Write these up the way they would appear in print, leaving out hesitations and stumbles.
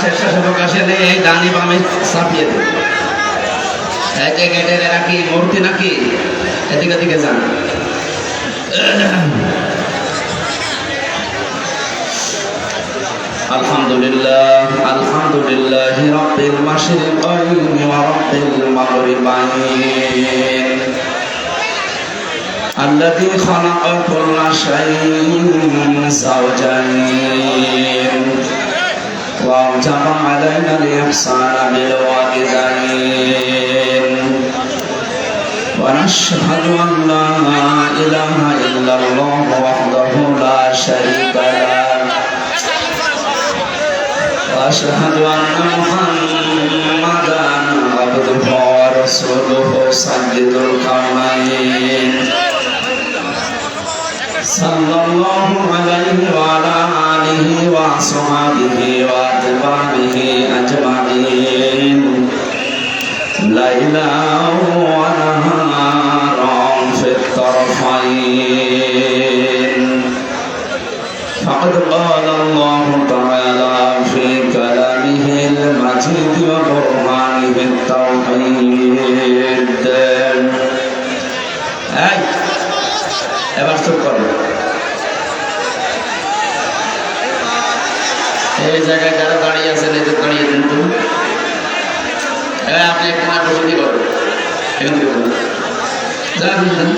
স্বেচ্ছাসেবক আসেন, এই ডানি বামে চাপিয়ে দেন। গেটের এরা কি মূর্তি নাকি? এদিকে দিকে যান। আলহামদুলিল্লাহ আলহামদুলিল্লাহি রাব্বিল মাশরিকাইন ওয়া রাব্বিল মাগরিবাইন আল্লাযী খালাকা কুল্লা শাইইন যাওজাইন ওয়া আওজাবা আলাইনা আল-ইহসানা বিল ওয়ালিদাইন ওয়া নাশহাদু আন লা ইলাহা ইল্লাল্লাহু ওয়াহদাহু লা শারীকা লাহু وأشهد أن محمدا عبده ورسوله سيد الكونين صلى الله عليه وعلى آله وأصحابه وأتباعه أجمعين ليلا ونهارا في الطرفين فقد قال الله تعالى في كلامه المجيد وقرآنه التوحيد এবার চুপ করো। এই জায়গায় যারা দাঁড়িয়ে আছেন এদের দাঁড়িয়ে দিন তো। আপনি এক মাস বসতি করো যা বুঝলেন।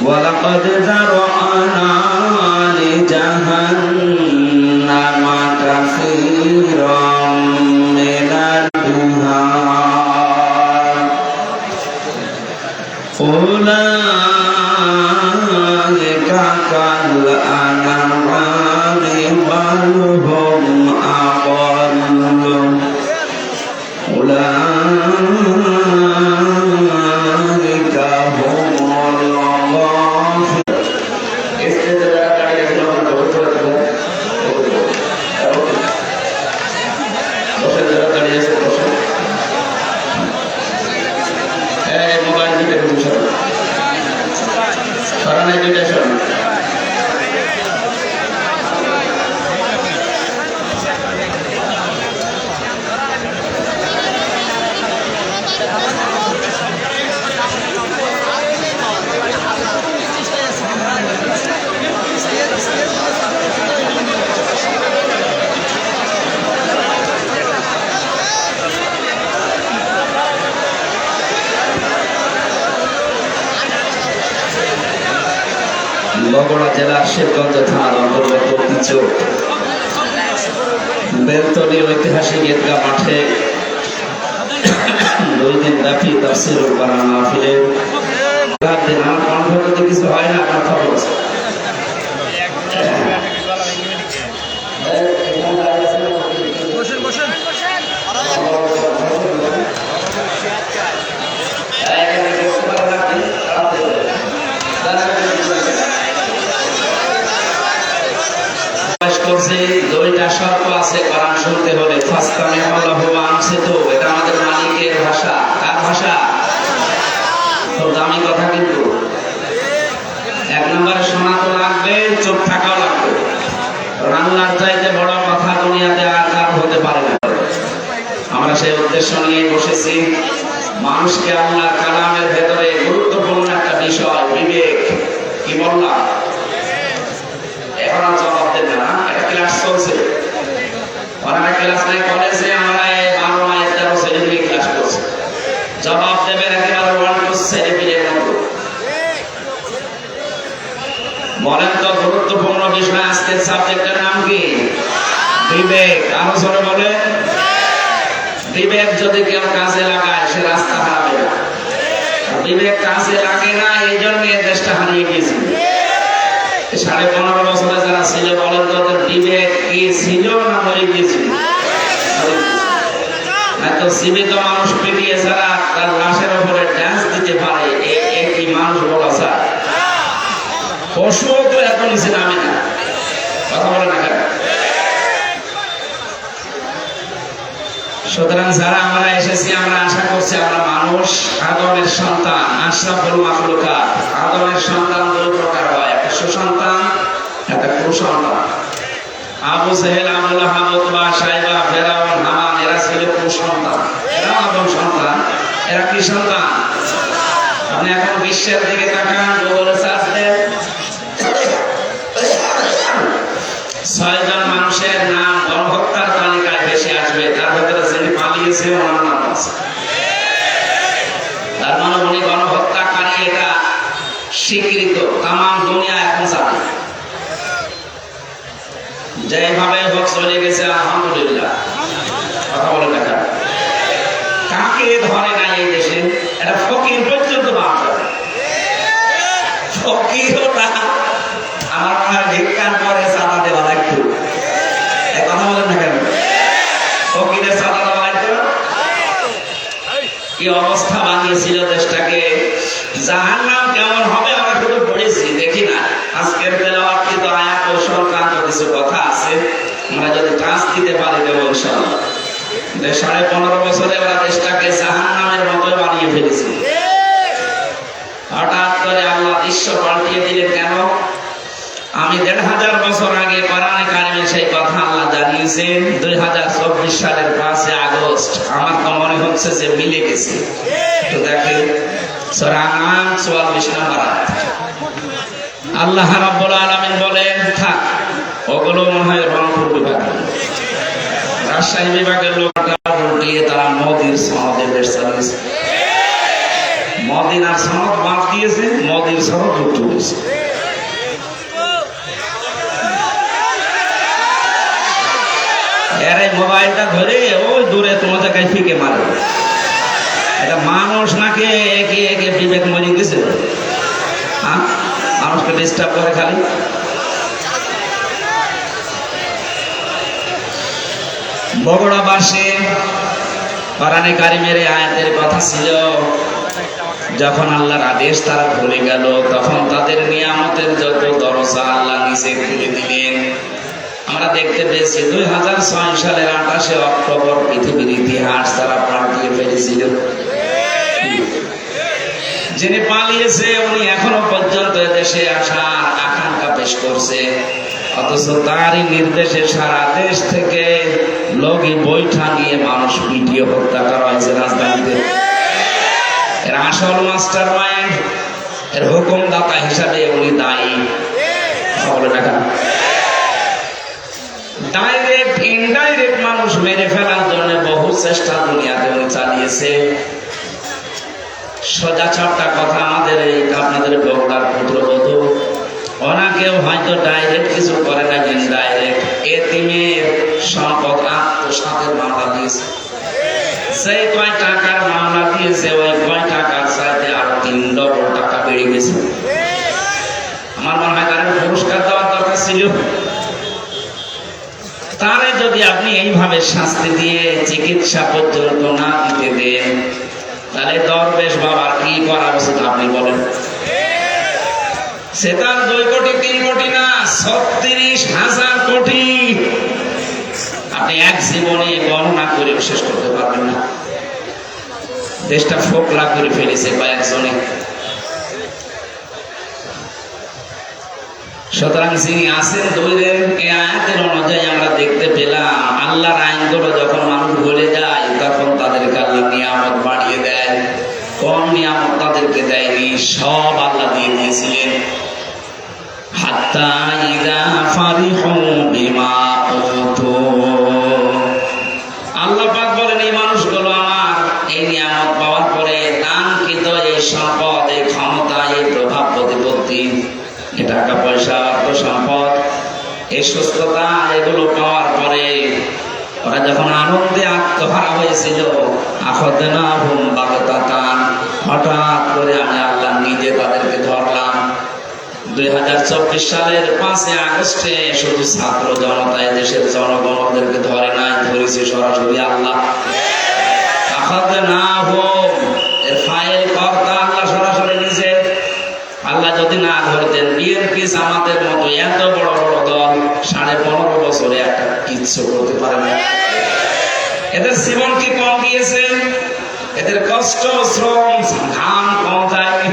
ولقد ذرأنا لجهنم كثيرا من النار أولئك كالأنعام بل هم أضل أولئك هم বগুড়া জেলার শিবগঞ্জ থানার অন্তর্গত কিচুর বেলতলী ঐতিহাসিক ঈদগাহ মাঠে 2 দিন ব্যাপী তাফসীরুল কোরআন মাহফিলে আমার কণ্ঠ যদি কিছু হয় না আমার খবর আছে। দুইটা শর্ত আছে কোরআন শুনতে হলে। এটা আমাদের মালিকের ভাষা। কার ভাষা? খুব দামি কথা কিন্তু। 1 নম্বরে শোনা তো লাগবে, চুপ থাকাও লাগবে। আল্লাহর চাইতে বড় কথা দুনিয়াতে আর হতে পারে না। আমরা সেই উদ্দেশ্য নিয়ে বসেছি। মানুষকে আল্লাহর কালামের ভেতরে গুরুত্বপূর্ণ একটা বিষয় বিবেক, কি বললাম? এখন জবাব দেবে না, একটা ক্লাস চলছে। ওনারা ক্লাস নাই কলেজে, আমরা 12 13 ছেলে ক্লাস করছে। জবাব দেবেন একেবারে 1 to 7 এর মতো। বিবেক, আরো জোরে বলে। বিবেক যদি কেউ কাজে লাগায় সে রাস্তা হারাবে না। বিবেক কাজে লাগে না, এই জন্য দেশটা হারিয়ে গেছে। 15.5 বছরে যারা ছিল বলেন তো ওদের বিবেক কি ছিল না মরে গিয়েছিল? তো জীবিত মানুষ পিটিয়ে ছাড়া তার লাশের উপরে ডান্স দিতে পারে, কি মানুষ বলা যায়? পশুও তো এত নিচে নামে না, কথা বলে না কেন? সুতরাং যারা আমরা এসেছি, আমরা আশা করছি আমরা মানুষ, আদমের সন্তান, আশরাফুল মাখলুকাত। আদমের সন্তান দুই প্রকার হয়, একটা সুসন্তান, একটা কুসন্তান। আবু জেহেল, আবু লাহাব, উতবা, শাইবা, ফিরআউন, হামান এরা ছিল কুসন্তান। এরা আদম সন্তান। এরা কি সন্তান? আপনি এখন বিশ্বের দিকে তাকান, গুগলে সার্চ দেন, 6 জন মানুষের নাম গণহত্যার তালিকায় বেশি আসবে। তার ভেতরে যিনি পালিয়েছে ওনার নাম আছে। তার মানে উনি গণহত্যাকারী, এটা স্বীকৃত, তাম দুনিয়া এখন জানে। যেভাবে হোক চলে গেছে, আলহামদুলিল্লাহ। কথা বলে দেখা কাকে ধরে না এই দেশে, এটা ফকির পর্যন্ত বাদ যাবে। ফকিরও না, আমার মনে হয় ভিক্ষার পরে চাঁদা দেওয়া লাগতো। কথা বলেন না কেন? ফকিরের চাঁদা দেওয়া লাগতো। কি অবস্থা বানিয়েছিল দেশটাকে। জাহান্নাম কেমন হবে আমরা শুধু পড়েছি, দেখি না। আজকের তেলাওয়াত কিন্তু আয়াত ও সংক্রান্ত কিছু কথা আছে, আমরা যদি টাচ দিতে পারি দেব ইনশাআল্লাহ। 15.5 বছরে ওরা দেশটাকে জাহান্নামের মতো বানিয়ে ফেলেছে। হঠাৎ করে আল্লাহ দৃশ্য পাল্টিয়ে দিলেন কেন? আমি 1500 বছর আগে কোরআনে কারিমে সেই কথা আল্লাহ জানিয়েছেন। 2024 সালের 5 আগস্ট আমার তো মনে হচ্ছে যে মিলে গেছে। তো দেখেন সূরা আনআম 44 নম্বর আয়াত, আল্লাহ রাব্বুল আলামিন বলেন, থাক ওগুলো মনে হয় রংপুর বিভাগ, রাজশাহী বিভাগের লোকটা উল্টিয়ে তারা মোদির সনদে দেশ চালিয়েছে। মদিনার সনদ বাদ দিয়েছে, মোদির সনদ যুক্ত হয়েছে। এর মোবাইলটা ধরে ওই দূরে তোমাদের কাছে ফিকে মারে। এটা মানুষ নাকি একে একে বিবেক মরে গেছে? হ্যাঁ, মানুষকে ডিস্টার্ব করে খালি। বগুড়াবাসী কোরআনে কারিমের আয়াতের কথা ছিল, যখন আল্লাহর আদেশ তারা ভুলে গেল, তখন তাদের নিয়ামতের যত দরজা আল্লাহ নিচে খুলে দিলেন। আমরা দেখতে পেয়েছি 2006 সালের 28 অক্টোবর পৃথিবীর ইতিহাস তারা পাল্টিয়ে ফেলেছিল। যিনি পালিয়েছে উনি এখনো পর্যন্ত দেশে আসার আকাঙ্ক্ষা পেশ করছে, অথচ তারই নির্দেশে সারা দেশ থেকে লগি বৈঠা নিয়ে মানুষ পিটিয়ে হত্যা করা হয়েছে রাজধানীতে। এর আসল মাস্টার মাইন্ড, এর হুকুমদাতা হিসাবে উনি দায়ী। বলে দেখা ডাইরেক্ট ইনডাইরেক্ট মানুষ মেরে ফেলার জন্য বহু চেষ্টা দুনিয়াতে উনি চালিয়েছে। সোজা চাপটা কথা, আমাদের এই আপনাদের বগুড়ার পুত্রবধূ, ওনাকেও হয়তো ডাইরেক্ট কিছু করে না, ইনডাইরেক্ট এতিমের সম্পদ আত্মসাতের মামলা দিয়েছে। সেই কয় টাকার মামলা দিয়েছে, ওই কয় টাকার চাইতে আরো 3 ডবল টাকা বেড়ে গেছে। আমার মনে হয় তার পুরস্কার দেওয়ার দরকার ছিল। তারে যদি আপনি এইভাবে শাস্তি দিয়ে চিকিৎসা পর্যন্ত না দিতে দেন, তাহলে দরবেশ বাবার কি করা উচিত আপনি বলেন? সে তার 2 কোটি 3 কোটি না, 36,000 কোটি আপনি এক জীবনে গণনা করে শেষ করতে পারবেন না। দেশটা ফোকলা করে ফেলেছে কয়েকজনে। সুতরাং যিনি আছেন দূরের, এই আয়াতের অনুযায়ী আমরা দেখতে পেলাম আল্লাহর আইনগুলো যখন মানুষ ভুলে যায় তখন তাদেরকে আল্লাহ নিয়ামত বাড়িয়ে দেয়। কম নিয়ামত তাদেরকে দেয়নি, সব আল্লাহ দিয়ে দিয়েছিলেন। হাত্তা ইযা ফারিহু বিমা উতু, আল্লাহ পাক বলেন এই মানুষগুলো আমার এই নিয়ামত পাওয়ার পরে দানকৃত এই সম্পদ, এই ক্ষমতা, এই প্রভাব প্রতিপত্তি, এই টাকা পয়সা, অর্থ সম্পদ, এই সুস্থতা, এগুলো পাওয়ার পরে 2024 সালের 5 আগস্টে শুধু ছাত্র জনতায় দেশের জনগণ ওদেরকে ধরে নাই, ধরেছে সরাসরি আল্লাহ। এর ফাইল কর্তা আল্লাহ সরাসরি নিজে। আল্লাহ যদি না ধরতেন, বিএনপি জামাতের মতো এত বড় বড় দল 15.5 বছরে একটা কিচ্ছু করতে পারে না। এদের জীবন কি কম গিয়েছে? এদের কষ্ট, শ্রম, ঘাম কম যায়নি?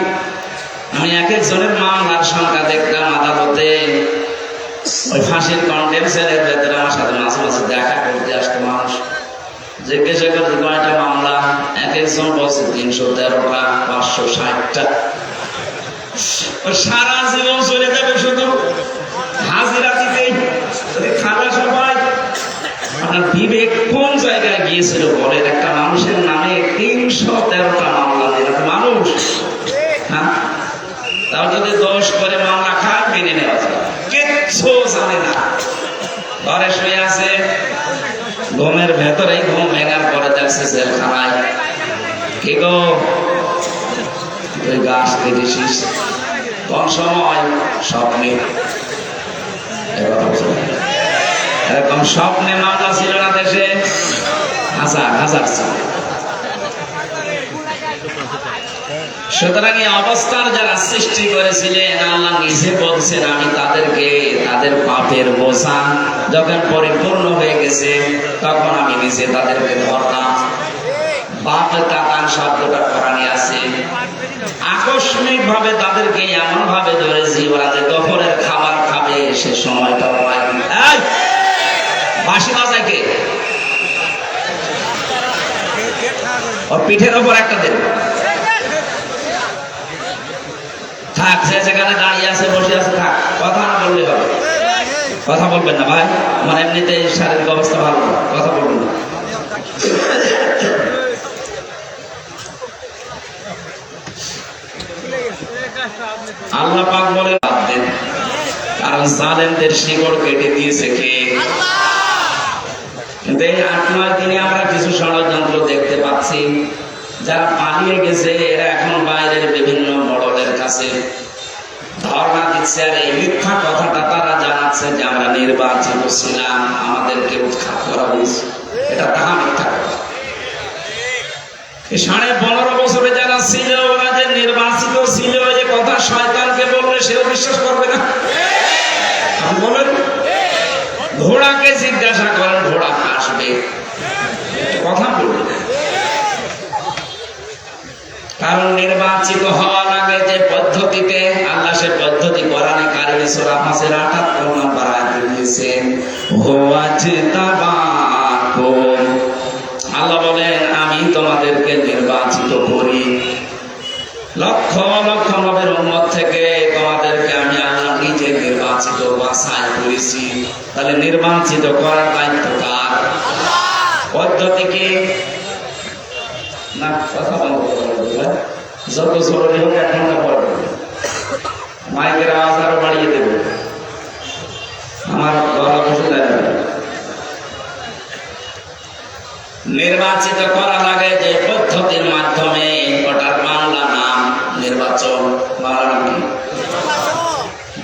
আমি এক একজনের মামলার সংখ্যা দেখলাম আদালতে। ওই ফাঁসির কন্ডেম সেলের ভেতরে আমার সাথে মাঝে মাঝে দেখা করতে আসতো মানুষ। জিজ্ঞাসা করতে কয়টা মামলা, এক একজন বলছে 313টা, 560টা। সারা জীবন চলে যাবে শুধু হাজিরা দিতেই। খালা সবাই আপনার বিবেক কোন জায়গায় গিয়েছিল বলেন? একটা মানুষের নামে 313টা মামলা দিল মানুষ। হ্যাঁ, তাও যদি দোষ করে মামলা খায় মেনে নেওয়া যায়, কিচ্ছু জানে না, ঘরে শুয়ে আছে, ঘুমের ভেতরেই ঘুম ভেঙার পরে যাচ্ছে জেলখানায়। কি গো তুই গাছ কেটেছিস কোন সময়? স্বপ্নে। এরকম স্বপ্নে মামলা ছিল না দেশে? হাজার হাজার ছিল। সুতরাং এই অবস্থার যারা সৃষ্টি করেছিলেন, আল্লাহ নিজে বলছেন আমি তাদেরকে তাদের পাপের বোঝা যখন পরিপূর্ণ হয়ে গেছে তখন আমি নিজে তাদেরকে ধরলাম। বাপ কাতান শব্দটা কোরআনে আছে। আকস্মিক ভাবে তাদেরকে এমন ভাবে ধরেছি ওরা যে দুপুরের খাবার খাবে সে সময়টা পায়নি। বাঁশি বাজায় কে? ওর পিঠের ওপর একটা দেন। থাক, সে যেখানে দাঁড়িয়ে আছে বসে আছে থাক, কথা না বললে হবে। কথা বলবেন না ভাই, আমার এমনিতে শারীরিক অবস্থা ভালো, কথা বলবেন না। আল্লাহ পাক বলে বাদ দেন, কারণ জালেমদের শিকড় কেটে দিয়েছে কে? কিন্তু এই 8-9 দিনে আমরা কিছু ষড়যন্ত্র দেখতে পাচ্ছি। যারা পালিয়ে গেছে এরা এখন বাইরের বিভিন্ন মডেলের কাছে ধর্ণা দিচ্ছে, আর এই মিথ্যা কথাটা তারা জানাচ্ছে যে আমরা নির্বাচিত ছিলাম, আমাদেরকে উৎখাত করা হয়েছে। এটা তাহা মিথ্যা কথা। 15.5 বছরে যারা ছিল ওরা যে নির্বাচিত ছিল, যে কথা শয়তানকে বললে সেও বিশ্বাস করবে না। আপনি বলেন, ঘোড়াকে জিজ্ঞাসা করেন, ঘোড়া হাসবে, কথা বলবে। কারণ নির্বাচিত হওয়া লাগে যে পদ্ধতিতে, আল্লাহ সে পদ্ধতি কোরআনে কারিমে সূরা 5-এর 78 নম্বর আয়াতে দিয়েছেন। আল্লাহ বলেন আমি তোমাদেরকে নির্বাচিত করি লক্ষ লক্ষ নবীর উম্মত থেকে, তোমাদেরকে আমি আল্লাহ নিজে নির্বাচিত বাছাই করেছি। তাহলে নির্বাচিত করার দায়িত্ব কার? পদ্ধতি কি? না কথা বলবো, যত জরুরি হোক 1 ঘন্টা পর মাইকের আওয়াজ আরো বাড়িয়ে দেবে, আমার গলা বসে যাবে। নির্বাচিত করা লাগে যে পদ্ধতির মাধ্যমে, ওটার বাংলা নাম নির্বাচন। বাংলা নাম কি?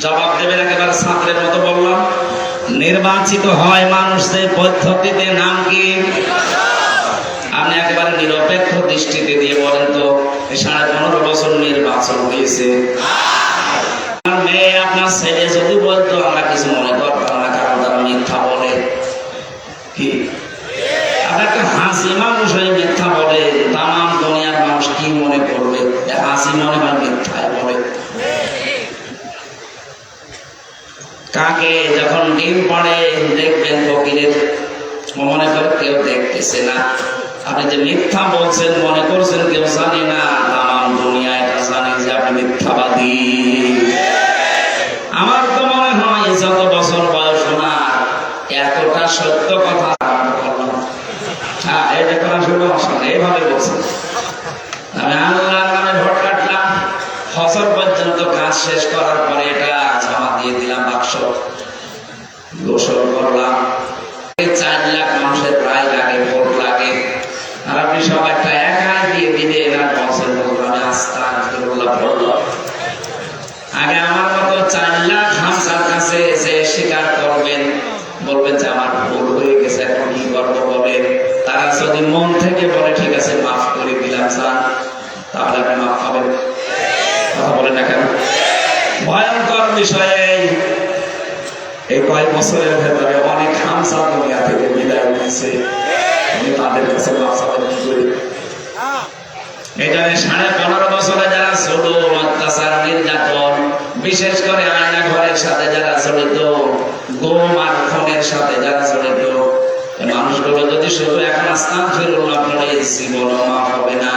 জবাব দেবেন একেবারে ছাত্রের মতো বললাম। নির্বাচিত হয় মানুষ যে পদ্ধতিতে, নাম কি? আপনি একেবারে নিরপেক্ষ দৃষ্টিতে দিয়ে বলেন তো, 15.5 বছর নির্বাচন হয়েছে। আপনার মেয়ে, আপনার ছেলে যদি বলতো আমরা কিছু মনে করতাম না, কারণ তারা মিথ্যা বলে। কি একটা হাসি মানুষ হয়ে মিথ্যা বলে, তামাম দুনিয়ার মানুষ কি মনে করবে? হাসি মনে হয় মিথ্যায় বলে। কাকে যখন ডিম পড়ে দেখবেন কোকিলের, মনে করে কেউ দেখতেছে না। আপনি যে মিথ্যা বলছেন মনে করছেন কেউ জানে না, তামাম দুনিয়া এটা জানে যে আপনি মিথ্যাবাদী। আমার তো মনে হয় যত বছর বয়স না এতটা সত্য কথা এইভাবে বলছেন। আমি আল্লাহর নামে ভোট কাটলাম, ফসল পর্যন্ত কাজ শেষ করার পরে এটা জমা দিয়ে দিলাম বাক্স, গোসল করলাম। 4 লাখ মানুষের প্রায় লাগে, ভোট লাগে, আর আপনি সব একটা একা দিয়ে দিলেন আর বছর আমি আস্তে আস্তে বললাম। আগে আমার মতো 4 লাখ বছরের ভেতরে অনেক হামসা দুনিয়া থেকে বিদায় নিয়েছে, তাদের কাছে বাঁচাবেন কি করে? এখানে 15.5 বছরে যারা ছোট অত্যাচার নির্যাতন, বিশেষ করে আয়না ঘরের সাথে যারা জড়িত, গোম আর খুনের সাথে যারা জড়িত, মানুষগুলো যদি শুধু এখন আস্তাগফিরুল্লাহ পড়ে জীবনও মাফ হবে না।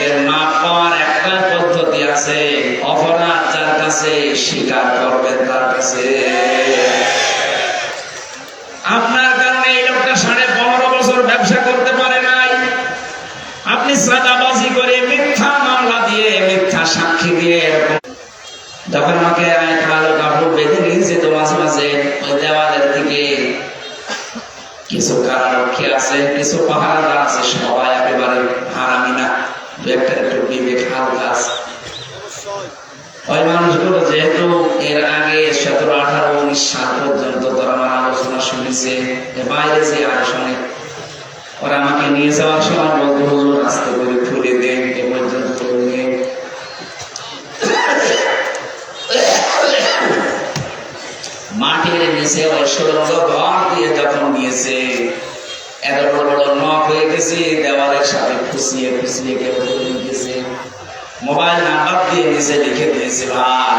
এর মাফ পাওয়ার একটা পদ্ধতি আছে, অপরাধ যার কাছে স্বীকার করবেন তার কাছে। আপনার কারণে এই লোকটা 15.5 বছর ব্যবসা করতে পারে নাই, আপনি সাদাবাজি করে মিথ্যা মামলা দিয়ে মিথ্যা সাক্ষী দিয়ে যখন আমাকে কালো কাপড় বেঁধে নিয়েছে, তো মাঝে মাঝে ওই দেওয়ালের দিকে কিছু কারারক্ষী আছে, কিছু পাহারাদার আছে, সবাই একেবারে হারামি না, দু একটা একটু বিবেক হালকা আছে। ওই মানুষগুলো যেহেতু এর আগে 17, 18, 19 সাল পর্যন্ত তারা আমার আলোচনা শুনেছে, বাইরে যে আলোচনায় ওরা আমাকে নিয়ে যাওয়ার সময় বলতো, হুজুর আস্তে করে খুলে দেন, এ পর্যন্ত মাটির নিচে ওই সুরঙ্গ ঘর দিয়ে যখন নিয়েছে, এত বড় বড় নখ হয়ে গেছে, দেওয়ালের সাথে খুশিয়ে খুশিয়ে গেছে, মোবাইল নাম্বার দিয়ে নিচে লিখে দিয়েছে, ভাই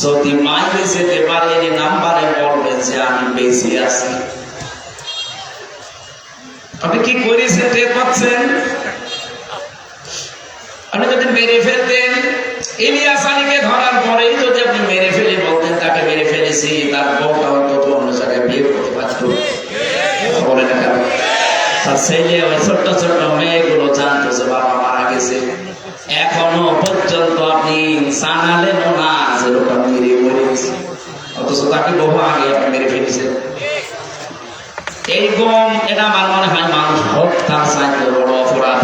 যদি মাইকে যেতে পারে এই নাম্বারে বলবেন যে আমি বেঁচে আছি। আপনি কি করেছেন টের পাচ্ছেন? আপনি যদি মেরে ফেলতেন, ইলিয়াস আলীকে ধরার পরেই যদি আপনি মেরে ফেলে বলতেন তাকে মেরে ফেলেছি, তার বউটা অন্তত অন্য জায়গায় বিয়ে করতে পারত, বলে না কেন? তার ছেলে ওই ছোট্ট ছোট্ট মেয়েগুলো জানতো যে বাবা মারা গেছে, এখনো পর্যন্ত আপনি জানালেন না যেরকম মেরে মরে গেছে, অথচ তাকে বহু আগে আপনি মেরে ফেলেছেন। এই গম, এটা আমার মনে হয় মানুষ হত্যার চাইতে বড় অপরাধ।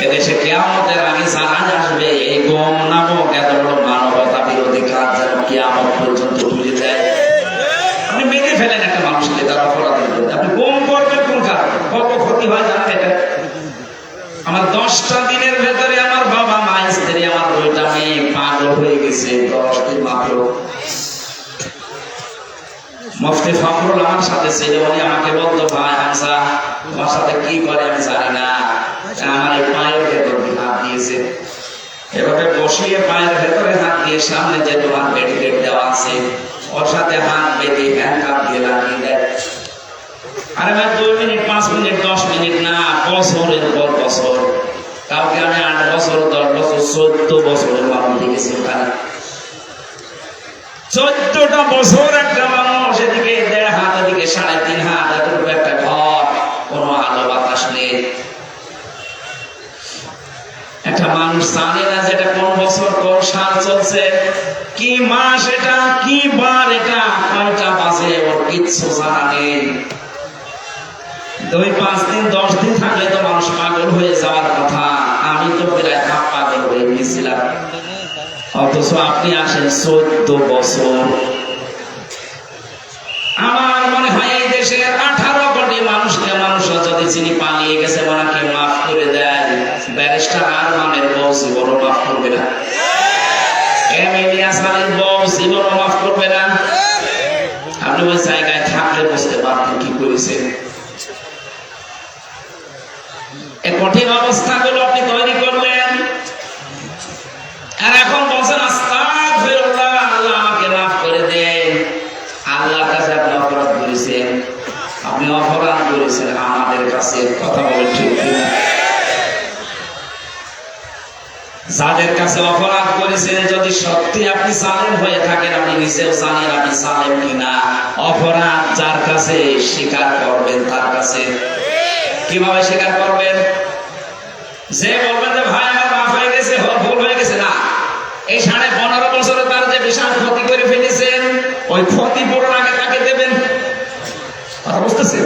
এদেশে কিয়ামতের আগে জানাজ আসবে, এই গম নামক এত বড় মানবতা বিরোধী কাজ যেন কিয়ামত পর্যন্ত ভুলে যায়। আপনি মেরে ফেলেন একটা মানুষকে, তার অপরাধের বিরুদ্ধে আপনি গম করবেন কোন কারণে? কত ক্ষতি হয় জানেন এটা? আমার 10টা দিনের ভেতরে আমার বাবা, মা, স্ত্রী, আমার 2টা মেয়ে পাগল হয়ে গেছে, 10 দিন মাত্র। মুফতি ফখরুল আমার সাথে ছিল, উনি আমাকে বলতো, ভাই হামজা তোমার সাথে কি করে আমি জানি না, আমার এই পায়ের ভেতরে হাত দিয়েছে, এভাবে বসিয়ে পায়ের ভেতরে হাত দিয়ে সামনে যে তোমার বেডিকেট দেওয়া আছে ওর সাথে হাত বেঁধে হ্যান্ডকাপ দিয়ে লাগিয়ে দেয়। আরে ভাই 2 মিনিট, 5 মিনিট, 10 মিনিট না, বছরের পর বছর। কাউকে আমি 8 বছর, 10 বছর, 14 বছরের মানুষ দেখেছি ওখানে। 14টা বছর একটা মানুষ, এদিকে 1.5 হাত, এদিকে 3.5 হাত, এতটুকু একটা ঘর, কোনো আলো বাতাস নেই। একটা মানুষ জানে না যেটা কোন বছর কোন সাল চলছে, কি মাস এটা, কি বার এটা, কয়টা বাজে, ওর কিচ্ছু জানা নেই। 2-5 দিন 10 দিন থাকলে তো মানুষ পাগল হয়ে যাওয়ার কথা, আমি তো প্রায় পাগল হয়ে গিয়েছিলাম। অথচ আপনি আসেন 14 বছর। আমার মনে হয় এই দেশের 18 কোটি মানুষকে মানুষ যদি যিনি পালিয়ে গেছে ওনাকে মাফ করে দেয়, ব্যারিস্টার আরমানের বউ জীবনও মাফ করবে না, ইলিয়াস আলীর বউ জীবনও মাফ করবে না। আপনি ওই জায়গায় থাকলে বুঝতে পারতেন কি করেছেন। এই কঠিন অবস্থাগুলো আপনি তৈরি করলেন, আর এখন বলছেন আস্তাগফিরুল্লাহ, আল্লাহ আমাকে মাফ করে দেন। আল্লাহর কাছে আপনি অপরাধ করেছেন, আপনি অপরাধ করেছেন আমাদের কাছে, কথা বলেন ঠিক কিনা? যাদের কাছে অপরাধ করেছেন, যদি সত্যি আপনি জালেম হয়ে থাকেন, আপনি নিজেও জানেন আপনি জালেম কিনা। অপরাধ যার কাছে স্বীকার করবেন তার কাছে। কিভাবে স্বীকার করবেন? যে বলবেন যে ভাই আমার মাফ হয়ে গেছে, ভুল হয়ে গেছে, না, এই 15.5 বছরে তার যে বিশাল ক্ষতি করে ফেলেছেন, ওই ক্ষতিপূরণ আগে তাকে দেবেন। কথা বুঝতেছেন?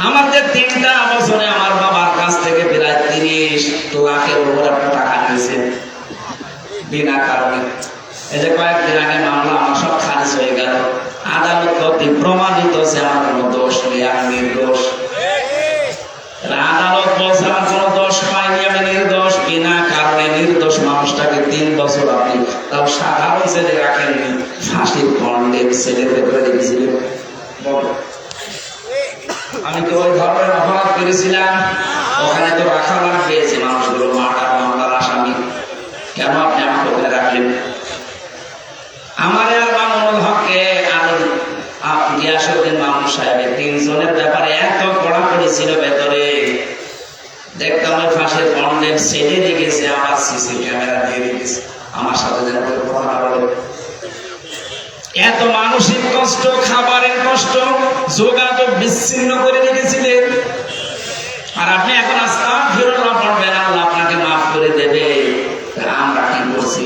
আমার যে 3টা বছরে আমার বাবার কাছ থেকে প্রায় 30 লাখের উপর একটা টাকা নিয়েছেন বিনা কারণে। এই যে কয়েকদিন আগে মামলা আমার সব খারিজ হয়ে গেল, আদালত কর্তৃক প্রমাণিত যে আমার কোনো দোষ নেই, আমি নির্দোষ। আদালত বলছে আমার কোনো দোষ পাইনি, আমি নির্দোষ। বিনা কারণে নির্দোষ মানুষটাকে 3 বছর আপনি তাও সাধারণ ছেলে রাখেননি, ফাঁসির কন্ডেম ছেলে করে আমি তো ওই ধরনের অপরাধ করেছিলাম, ওখানে তো রাখা লাগবে যে মানুষগুলো মার্ডার মামলার আসামি, কেন আপনি আমাকে ওখানে রাখলেন? আমার আর মামুনুল হককে আর গিয়াসউদ্দিন মামুন সাহেবের তিনজনের ব্যাপারে এত কড়াকড়ি ছিল ভেতরে, দেখতাম ওই ফাঁসের বন্ডের ছেড়ে রেখেছে, আমার সিসি ক্যামেরা দিয়ে রেখেছে, আমার সাথে যেন কথা বলে। এত মানসিক কষ্ট, খাবারের কষ্ট, যোগাযোগ বিচ্ছিন্ন করে রেখেছিলেন। আর আপনি এখন আস্তাগফিরুল্লাহ পড়বেন, আল্লাহ আপনাকে মাফ করে দেবে। আমরা কি করছি?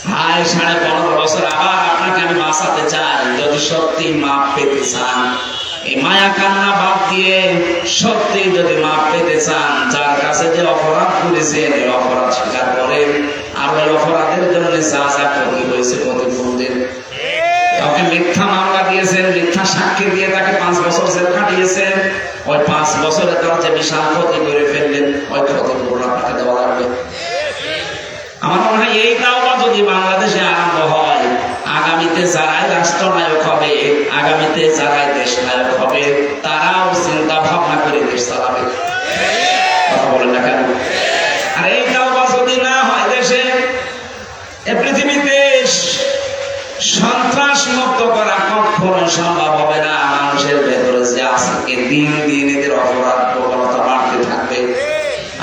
ভাই 15.5 বছর আবার আপনাকে আমি বাঁচাতে চাই। যদি সত্যি মাফ পেতে চান, এই মায়া কান্না বাদ দিয়ে সত্যি যদি মাফ পেতে চান, যার কাছে যে অপরাধ করেছেন এই অপরাধ স্বীকার করেন। আর ওই অপরাধের জন্য যা যা ক্ষতি হয়েছে ক্ষতিপূরণের, কাউকে মিথ্যা মামলা দিয়েছেন, মিথ্যা সাক্ষী দিয়ে তাকে 5 বছর জেল খাটিয়েছেন, ওই 5 বছরে তার যে বিশাল ক্ষতি করে ফেললেন, ওই ক্ষতিপূরণ আপনাকে দেওয়া লাগবে। আমার মনে হয় এই তাওবা যদি বাংলাদেশে আরম্ভ হয়, আগামীতে যারাই রাষ্ট্রনায়ক হবে, আগামীতে যারাই দেশ নায়ক হবে, তারাও চিন্তা ভাবনা করে দেশ চালাবে। কথা বলেন না কেন? আর এই তাওবা যদি না হয় দেশে, এই পৃথিবীতে সন্ত্রাস মুক্ত করা কখনো সম্ভব হবে না। মানুষের ভেতরে যে আজকে দিন দিন এদের অপরাধ প্রবণতা বাড়তে থাকবে।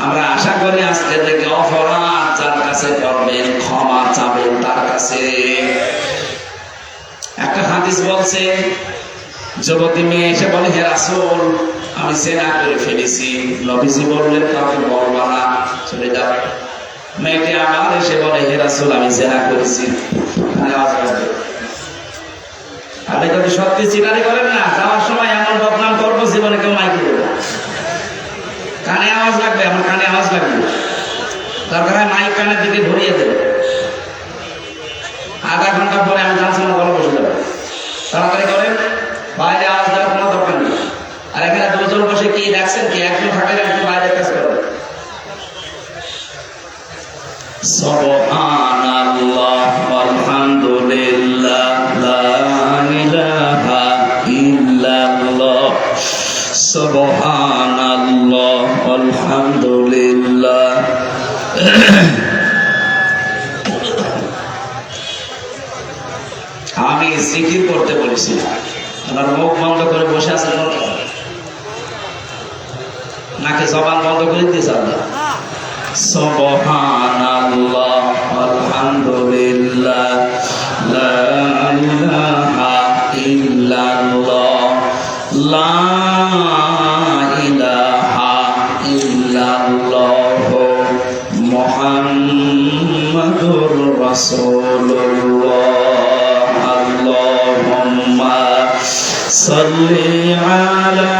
আমরা আশা করি আজকে থেকে অপরাধ যার কাছে করবেন, ক্ষমা চাবেন তার কাছে। একটা হাদিস বলছে, যুবতী মেয়ে এসে বলে, হে রাসূল, আমি জেনা করে ফেলেছি। নবীজি বললেন, কাউকে বলবা না, চলে যাও। মেয়েটি আবার এসে বলে, হে রাসূল, আমি জেনা করেছি। আপনি যদি সত্যি স্বীকারই করেন না, যাওয়ার সময় এমন বদনাম করবো জীবনে কেউ মাইক দেবে না। কানে আওয়াজ লাগবে, আমার কানে আওয়াজ লাগবে, দরকার হয় মাইক কানের দিকে ঘুরিয়ে দেবে। আধা ঘন্টা পরে আমি জানছি না, গল্প বসে যাবে। তাড়াতাড়ি করেন, বাইরে আওয়াজ দেওয়ার কোনো দরকার নেই। আর এখানে দুজন বসে কি দেখছেন, কি একজন থাকেন, একজন বাইরে কাজ করেন। সুবহানাল্লাহ আলহামদুলিল্লাহ লা ইলাহা ইল্লাল্লাহ সুবহানাল্লাহ আলহামদুলিল্লাহ। আমি জিকির করতে বলেছি, আমার মুখ বন্ধ করে বসে আছেন, নাকি জবান বন্ধ করে দিয়েছে আল্লাহ। সুবহানাল্লাহ আলহামদুলিল্লাহ লা ইলাহা ইল্লাল্লাহ লা ইলাহা ইল্লাল্লাহ মুহাম্মাদুর রাসূলুল্লাহ। আল্লাহুম্মা সাল্লি আলা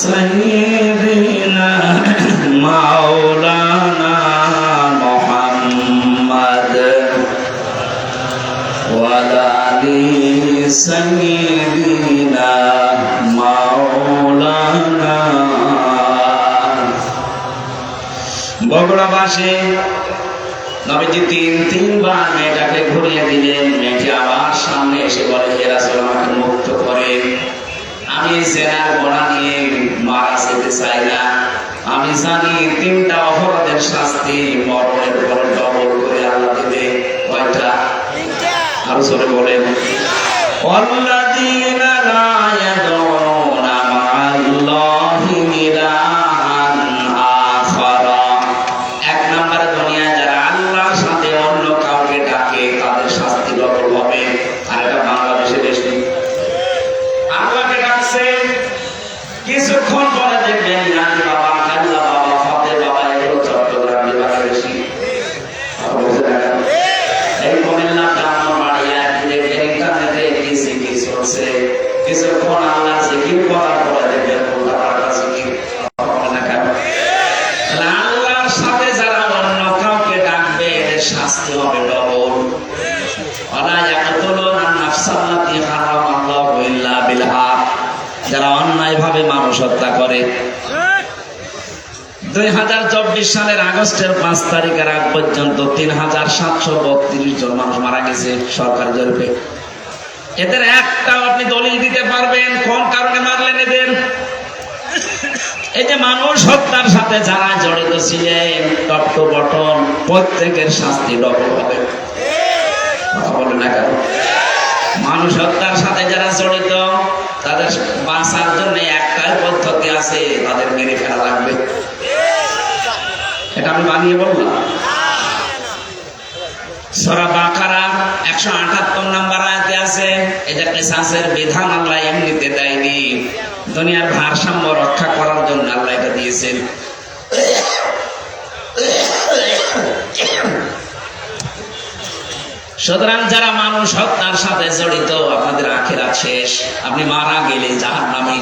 সাইয়্যিদিনা মাওলানা মুহাম্মাদ ওয়া আলা আলি সাইয়্যিদিনা মাওলানা। বগুড়াবাসী নবীজি তিনবার মেয়েটাকে ঘুরিয়ে দিলেন। মেয়েটি আবার সামনে এসে বলে, হে রাসূল, আমাকে মুক্ত করেন, আমি জেনার গোনা নিয়ে মারা যেতে চাই না। আমি জানি 3টা অপরাধের শাস্তি মরণের পরে ডবল করে আল্লাহ দেবে। কয়টা? আরো জোরে বলেন। ওয়াল্লাযীনা লা ইয়াদউনা মা'আল্লাহি ইলাহান আখারা। 1 নম্বরে দুনিয়ায় যারা আল্লাহর সাথে অন্য কাউকে ডাকে তাদের শাস্তি ডবল হবে। আর এটা বাংলাদেশে বেশি। আল্লাহকে ডাকছে, কিছুক্ষণ পরে দেখবেন ইয়ানি বাবা, কাল্লা বাবা, ফাতে বাবা, এগুলো চট্টগ্রাম বিভাগে বেশি। এই কুমিল্লা ব্রাহ্মণবাড়িয়া দেখবেন ইন্টারনেটে কি জিকির চলছে। কিছুক্ষণ আল্লাহ জিকির করার পরে দেখবেন উল্টাপাল্টা জিকির। আল্লাহর সাথে যারা অন্য কাউকে ডাকবে এদের শাস্তি হবে ডবল। যারা অন্যায় ভাবে মানুষ হত্যা করে। 2024 সালের আগস্টের 5 তারিখের আগ পর্যন্ত 3732 জন মানুষ মারা গেছে সরকারি জরিপে। এদের একটাও আপনি দলিল দিতে পারবেন কোন কারণে মারলেন এদের? এই যে মানুষ হত্যার সাথে যারা জড়িত ছিলেন টপ টু বটম প্রত্যেকের শাস্তি ডবল হবে। কথা বলে না কেন? মানুষ হত্যার সাথে যারা জড়িত তাদের বাঁচার জন্য একটাই পদ্ধতি আছে, তাদের মেরে ফেলা লাগবে। এটা আমি বানিয়ে বললাম। সূরা বাকারা 178 নম্বর আয়াতে আছে, এটা কিসাসের বিধান আল্লাহ এমনিতে দেয়নি, দুনিয়ার ভারসাম্য রক্ষা করার জন্য আল্লাহ এটা দিয়েছেন। সুতরাং যারা মানুষ হত্যার সাথে জড়িত আপনাদের আখিরাত শেষ, আপনি মারা গেলে জাহান্নামী।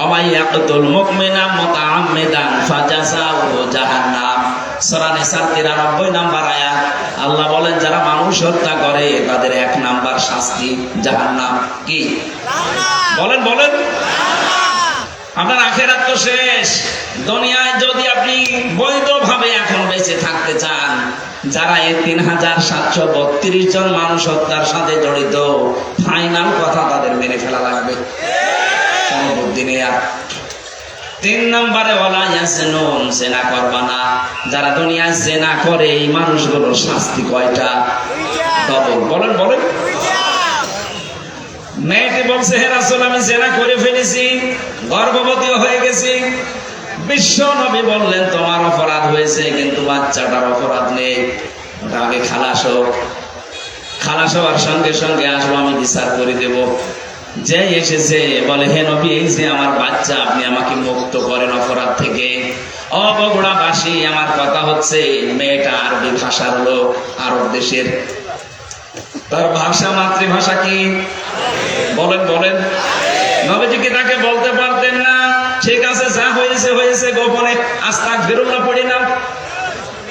ওমাই ইয়াকতুল মুমিনা মুতাআম্মিদান ফাজাযাউহু জাহান্নাম। সূরা নিসার 93 নম্বর আয়াত। আল্লাহ বলেন যারা মানুষ হত্যা করে তাদের 1 নাম্বার শাস্তি জাহান্নাম। কি বলেন বলেন? আপনার আখিরাত তো শেষ। দুনিয়ায় যদি আপনি বৈধভাবে এখন বেঁচে থাকতে চান, যারা এই 3732 জন মানুষ হত্যার সাথে জড়িত, ফাইনাল কথা তাদের মেরে ফেলা লাগবে। কোন বুদ্ধি নেই আর। 3 নম্বরে ওয়ালা ইয়াসনুন, জেনা করবা না। যারা দুনিয়ায় জেনা করে এই মানুষগুলোর শাস্তি কয়টা? ডবল। বলেন বলেন? মেয়েটি বলছে হে রাসূল আমি জেনা করে ফেলেছি, গর্ভবতীও হয়ে গেছি। বিশ্ব নবী বললেন তোমার অপরাধ হয়েছে কিন্তু বাচ্চাটার অপরাধ নেই, ওটা আগে খালাস হোক। খালাস হওয়ার সঙ্গে সঙ্গে আসবো, আমি বিচার করে দেব। যে এসেছে বলে হে নবী এই যে আমার বাচ্চা, আপনি আমাকে মুক্ত করেন অপরাধ থেকে। ও বগুড়াবাসী, আমার কথা হচ্ছে মেয়েটা আরবি ভাষার লোক, আরব দেশের। তার ভাষা মাতৃভাষা কি? বলেন বলেন? নবীজিকে তাকে বলতে পারতেন না ঠিক আছে যা হয়েছে হয়েছে, গোপনে আস্তাগফিরুল্লাহ পড়ি নাও?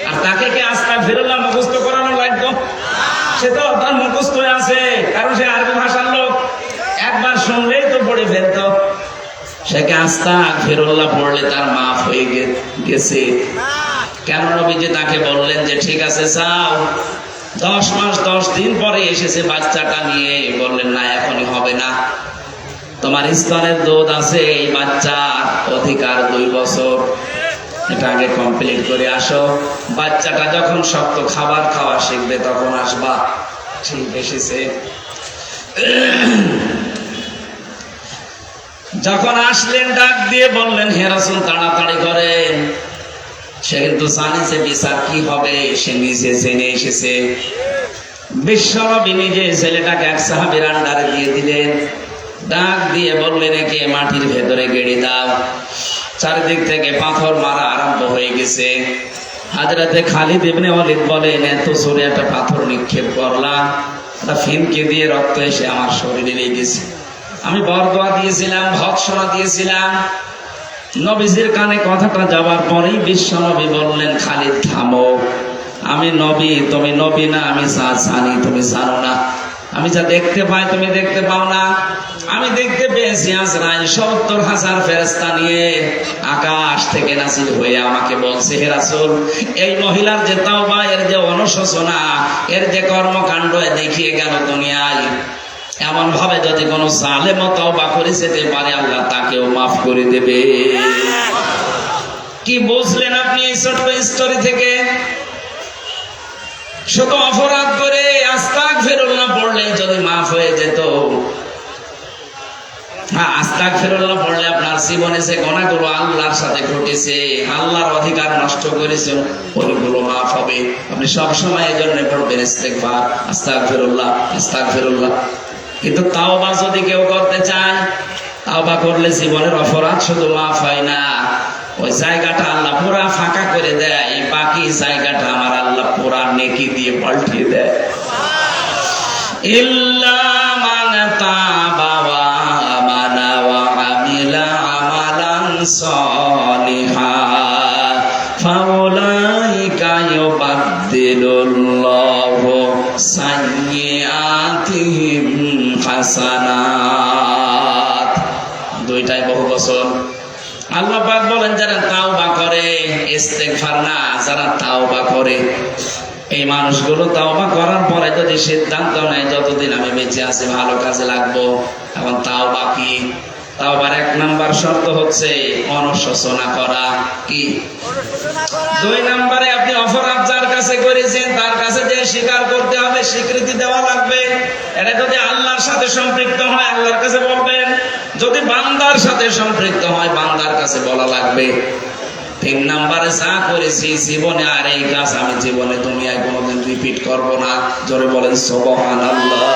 আর তাকে কি আস্তাগফিরুল্লাহ মুখস্থ করানো লাগতো? সে তো তার মুখস্থ আছে, কারণ সে আরবি ভাষার লোক, একবার শুনলেই তো পড়ে ফেলতো। সে কি আস্তাগফিরুল্লাহ পড়লে তার মাফ হয়ে গেছে? কেন নবীজি তাকে বললেন যে ঠিক আছে যাও? 10 মাস 10 দিন পরে এসেছে বাচ্চাটা নিয়ে, বললেন না এখনই হবে না, তোমার স্তনের দুধ আছে, এই বাচ্চার অধিকার 2 বছর, এটা আগে কমপ্লিট করে আসো। বাচ্চাটা যখন শক্ত খাবার খাওয়া শিখবে তখন আসবা। ঠিক এসেছে। যখন আসলেন ডাক দিয়ে বললেন হে রাসূল তাড়াতাড়ি করেন। সে কিন্তু জানে যে বিচার কি হবে, সে নিজে জেনে এসেছে। বিশ্বনবী নিজে ছেলেটাকে এক সাহাবীর আন্ডারে দিয়ে দিলেন। ডাক দিয়ে বললেন একে মাটির ভেতরে গেড়ে দাও। চারিদিক থেকে পাথর মারা আরম্ভ হয়ে গেছে। হযরতে খালিদ ইবনে ওয়ালিদ বলেন এত জোরে একটা পাথর নিক্ষেপ করলাম, একটা ফিনকে দিয়ে রক্ত এসে আমার শরীরে লেগেছে। আমি বরদোয়া দিয়েছিলাম, ভৎসনা দিয়েছিলাম। নবীজির কানে কথাটা যাওয়ার পরেই বিশ্বনবী বললেন খালিদ থামো, আমি নবী, তুমি নবী না, আমি যা জানি তুমি জানো না, আমি যা দেখতে পাই তুমি দেখতে পাও না। আমি দেখতে পেয়েছি আজরাইল 70,000 ফেরেশতা নিয়ে আকাশ থেকে নাযিল হয়ে আমাকে বলছে হে রাসূল এই মহিলার যে তাওবা, এর যে অনুশোচনা, এর যে কর্মকাণ্ড দেখিয়ে গেল দুনিয়ায়, এমন ভাবে যদি কোনো জালেমও তাওবা করে যেতে পারে আল্লাহ তাকেও মাফ করে দেবে। কি বুঝলেন আপনি এই ছোট্ট স্টোরি থেকে? শুধু অপরাধ করে আস্তাগফিরুল্লাহ পড়লে যদি মাফ হয়ে যেত। হ্যাঁ, আস্তাগফিরুল্লাহ পড়লে আপনার জীবনে যে গুনাহগুলো আল্লাহর সাথে ঘটেছে, আল্লাহর অধিকার নষ্ট করেছেন, ওইগুলো মাফ হবে। আপনি সব সময় এই জন্য পড়বেন ইস্তেগফার, আস্তাগফিরুল্লাহ আস্তাগফিরুল্লাহ। কিন্তু তাওবা যদি কেউ করতে চায়, তাওবা করলে জীবনের অপরাধ শুধু মাফ হয় না, ওই জায়গাটা আল্লাহ পুরা ফাঁকা করে দেয়, বাকি জায়গাটা আমার আল্লাহ পুরা নেকি দিয়ে পাল্টিয়ে দেয়। ইল্লা মান তাবা ওয়া আমানা ওয়া আমিলা আমালান সালিহা ফাউলাইকা ইউবাদদিলুল্লাহু সাইয়্যাতিহিম হাসানাত। দুইটাই বহু বছর। আল্লাহ পাক বলেন যারা তাওবা করে, ইস্তেগফার না, যারা তাওবা করে এই মানুষগুলো তাওবা করার পরে যদি সিদ্ধান্ত নেয় যতদিন আমি বেঁচে আছি ভালো কাজে লাগবো, এখন তাওবা কি? তাওবার 1 নাম্বার শর্ত হচ্ছে অনুশোচনা করা। কি? 2 নাম্বারে আপনি অপরাধ যার কাছে করেছেন তার কাছে যে স্বীকার করতে হবে, স্বীকৃতি দেওয়া লাগবে। এটা যদি আল্লাহর সাথে সম্পৃক্ত হয় আল্লাহর কাছে বলবেন, যদি বান্দার সাথে সম্পৃক্ত হয় বান্দার কাছে বলা লাগবে। 3 নাম্বারে যা করেছি জীবনে আর এই কাজ আমি জীবনে দুনিয়ায় কোনোদিন রিপিট করব না। জোরে বলেন সুবহানাল্লাহ।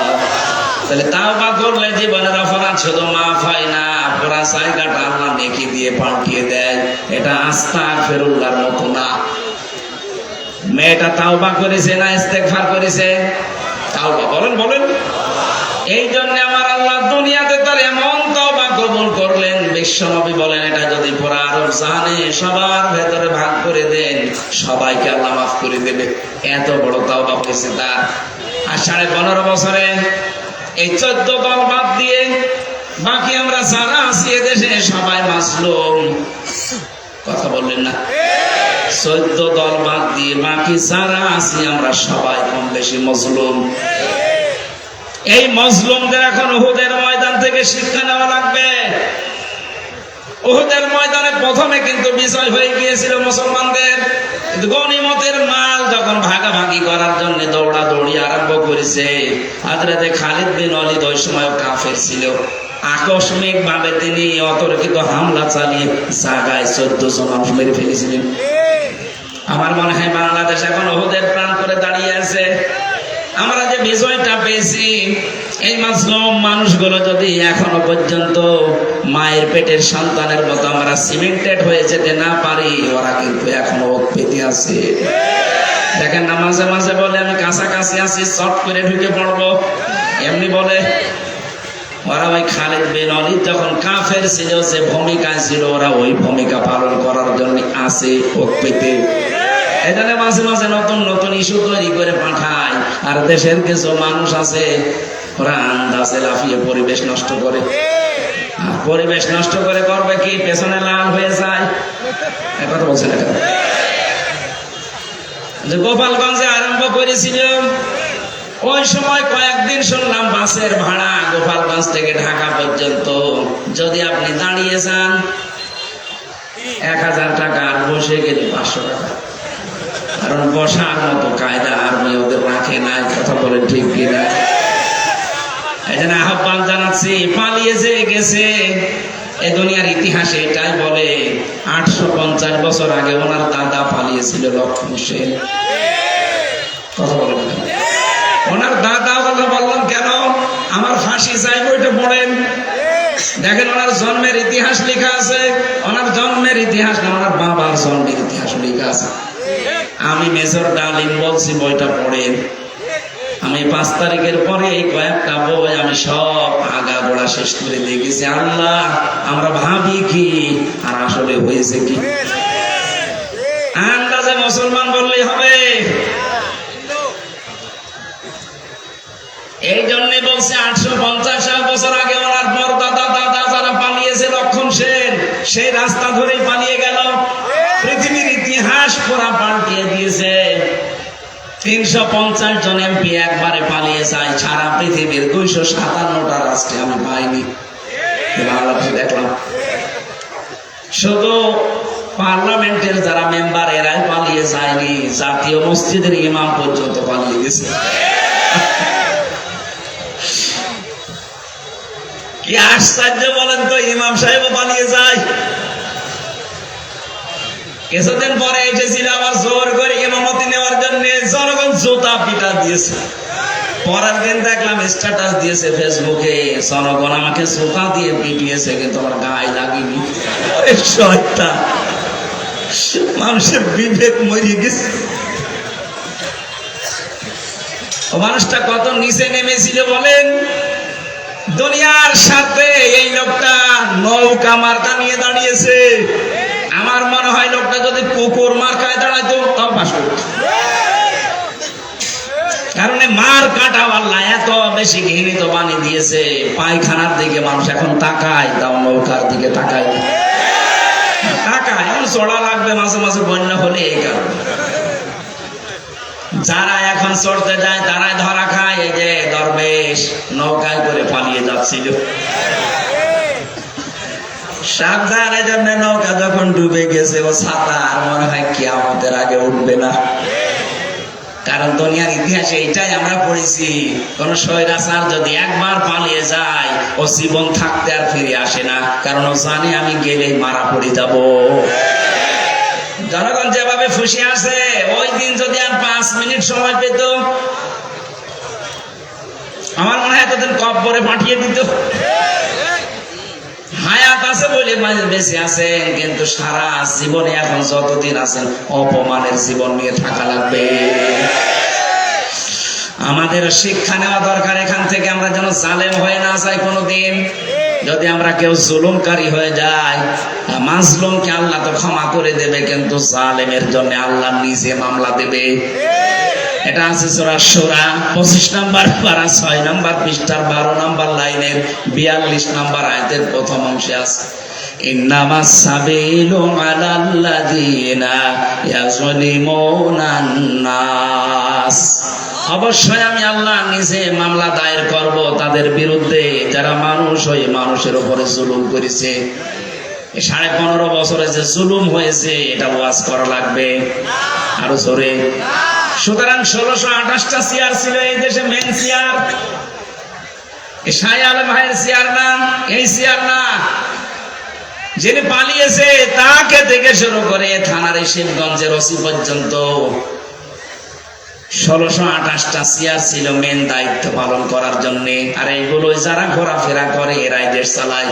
তাহলে তাওবা করলে জীবনের অপরাধ শুধু মাফ হয় না, পুরা জায়গাটা আল্লাহ নেকি দিয়ে পাল্টিয়ে দেয়। এটা আস্তাগফিরুল্লাহর মতো না। মেয়েটা তাওবা করেছে না ইস্তেগফার করেছে? তাওবা। বলেন বলেন। এই জন্য আমার আল্লাহ দুনিয়াতে তার এমন তওবা কবুল করলেন, বিশ্বনবী বলেন এটা যদি পুরা আরব জাহানে সবার ভেতরে ভাগ করে দেন সবাইকে আল্লাহ মাফ করে দেবে। এত বড় তওবা হয়েছে তার। আর 15.5 বছরে এই 14 দল বাদ দিয়ে বাকি আমরা যারা আছি এদেশে সবাই মাসলুম। কথা বললেন না? 14 দল বাদ দিয়ে বাকি যারা আছি আমরা সবাই কম বেশি মজলুম। এই মজলুমদের এখন উহুদের ময়দান থেকে শিক্ষা নেওয়া লাগবে। উহুদের ময়দানে প্রথমে কিন্তু বিজয় হয়ে গিয়েছিল মুসলমানদের, কিন্তু গনিমতের মাল যখন ভাগাভাগি করার জন্য দৌড়াদৌড়ি আরম্ভ করেছে, হযরতে খালিদ বিন ওয়ালিদ ওই সময় কাফের ছিল। আকস্মিক ভাবে তিনি অতর্কিত হামলা চালিয়ে জায়গায় 14 জন মানুষ মেরে ফেলেছিলেন। আমার মনে হয় বাংলাদেশ এখন উহুদের প্রাণ করে দাঁড়িয়ে আছে। আমরা যে বিজয়টা পেয়েছি এই মাসলুম মানুষগুলো যদি এখনো পর্যন্ত মায়ের পেটের সন্তানের মতো আমরা সিমেন্টেড হয়ে যেতে না পারি, ওরা কিন্তু এখনো পেতে আছে। দেখেন না মাঝে মাঝে বলে আমি কাছাকাছি আছি, চট করে ঢুকে পড়বো, এমনি বলে। ওরা ওই খালিদ বিন ওয়ালিদ যখন কাফের ছিল, যে ভূমিকায় ছিল ওরা ওই ভূমিকা পালন করার জন্য আছে পেতে। এখানে মাঝে মাঝে নতুন নতুন ইস্যু তৈরি করে পাঠায়। আর দেশের কিছু মানুষ আছে ওরা আন্দাজে লাফিয়ে পরিবেশ নষ্ট করে। আর পরিবেশ নষ্ট করে করবে কি? পেছনে লাল হয়ে যায়। কথা বলছেন না? যে গোপালগঞ্জে আরম্ভ করেছিল ওই সময় কয়েকদিন শুনলাম বাসের ভাড়া গোপালগঞ্জ থেকে ঢাকা পর্যন্ত যদি আপনি দাঁড়িয়ে যান 1000 টাকা, আর বসে গেলে 500 টাকা। কারণ বসার মতো কায়দা আর্মি ওদের রাখে নাই। কথা বলেন ঠিক কিনা? এই জন্য আহ্বান জানাচ্ছি, পালিয়ে যে গেছে এই দুনিয়ার ইতিহাসে এটাই বলে 850 বছর আগে ওনার দাদা পালিয়েছিল, লক্ষ্মণ সেন। কথা বলেন না? ওনার দাদা কথা বললাম কেন? আমার ফাঁসি চাই বইটা পড়েন, দেখেন ওনার জন্মের ইতিহাস লেখা আছে। ওনার জন্মের ইতিহাস না, ওনার বাবার জন্মের ইতিহাস লেখা আছে। আমি মেজর ডালিম বলছি বইটা পড়েন। আমি 5 তারিখের পরে এই কয়েকটা বই আমি সব আগা গোড়া শেষ করে দেখেছি। আল্লাহ, আমরা ভাবি কি আর আসলে হয়েছে কি? আন্দাজে মুসলমান বললেই হবে। এই জন্যই বলছে 850 বছর আগে ওনার পরদাদা দাদা যারা পালিয়েছে লক্ষ্মণ সেন, সেই রাস্তা ধরেই পালিয়ে গেল। পৃথিবীর ইতিহাস পুরা পাল্টিয়ে দিয়েছে। 350 জন এমপি একবারে পালিয়ে যায়। সারা পৃথিবীর 257টা রাষ্ট্রে আমি পাইনি, বাংলাদেশে দেখলাম। শুধু পার্লামেন্টের যারা মেম্বার এরাই পালিয়ে যায়নি, জাতীয় মসজিদের ইমাম পর্যন্ত পালিয়ে গেছে। কি আশ্চর্য বলেন তো, ইমাম সাহেবও পালিয়ে যায়। কিছুদিন পরে এসেছিল আবার জোর করে ইমামতি নেওয়ার জন্য, জনগণ জুতা পিটা দিয়েছে। পরের দিন দেখলাম স্ট্যাটাস দিয়েছে ফেসবুকে, জনগণ আমাকে জুতা দিয়ে পিটিয়েছে কিন্তু আমার গায়ে লাগেনি। শয়তান, মানুষের বিবেক মরে গেছে। মানুষটা কত নিচে নেমেছিল বলেন। দুনিয়ার সাথে এই লোকটা নৌকা মার্কা নিয়ে দাঁড়িয়েছে। আমার মনে হয় লোকটা যদি কুকুর মার্কায় দাঁড়াইতো তাও পাস করত। কারণ মার কাটা আল্লাহ এত বেশি ঘৃণিত বানিয়ে দিয়েছে, পায়খানার দিকে মানুষ এখন তাকায়, তাও নৌকার দিকে তাকায় না। তাকায় এখন চড়া লাগবে মাঝে মাঝে বন্যা হলে, এই কারণে। যারা এখন চড়তে যায় তারাই ধরা খায়। এই যে দরবেশ নৌকায় করে পালিয়ে যাচ্ছিল, সাবধানের জন্য নৌকা যখন ডুবে গেছে ও ছাতা আর মনে হয় কিয়ামতের আগে উঠবে না। কারণ দুনিয়ার ইতিহাসে এটাই আমরা পড়েছি, কোন স্বৈরাচার যদি একবার পালিয়ে যায় ও জীবন থাকতে আর ফিরে আসে না, কারণ ও জানে আমি গেলেই মারা পড়ে যাব। জনগণ যেভাবে ফুসে আছে, ওই দিন যদি আর 5 মিনিট সময় পেত, আমার মনে হয় এতদিন কব্বরে পাঠিয়ে দিত। হায়াত আছে বলে বেঁচে আছেন, কিন্তু সারা জীবনে এখন যতদিন আছেন অপমানের জীবন নিয়ে থাকা লাগবে। আমাদের শিক্ষা নেওয়া দরকার এখান থেকে, আমরা যেন জালেম হয়ে না যাই কোনোদিন। যদি আমরা কেউ জুলুমকারী হয়ে যায়, মাজলুমকে আল্লাহ তো ক্ষমা করে দেবে, কিন্তু জালেমের জন্য আল্লাহ নিজে মামলা দেবে। এটা আছে সূরা শুরা 25 নম্বর পারা 6 নম্বর পৃষ্ঠার 12 নম্বর লাইনের 42 নম্বর আয়াতের প্রথম অংশে আছে, ইন্নামাস সাবিলু আলাল্লাযিনা ইয়াযলিমুনান নাস। অবশ্যই আমি আল্লাহ নিজে মামলা দায়ের করব তাদের বিরুদ্ধে যারা মানুষ হয়ে মানুষের উপরে জুলুম করেছে। 15.5 বছরে যে জুলুম হয়েছে এটা ওয়াজ করা লাগবে আরো জোরে। সুতরাং 1628টা চেয়ার ছিল এই দেশে, মেন চেয়ার। শাহ আলম ভাইয়ের চেয়ার না, এই চেয়ার না। যিনি পালিয়েছে তাকে থেকে শুরু করে থানার শিবগঞ্জের ওসি পর্যন্ত 1628টা চেয়ার ছিল মেন দায়িত্ব পালন করার জন্য। আর এইগুলো যারা ঘোরাফেরা করে এরাই দেশ চালায়।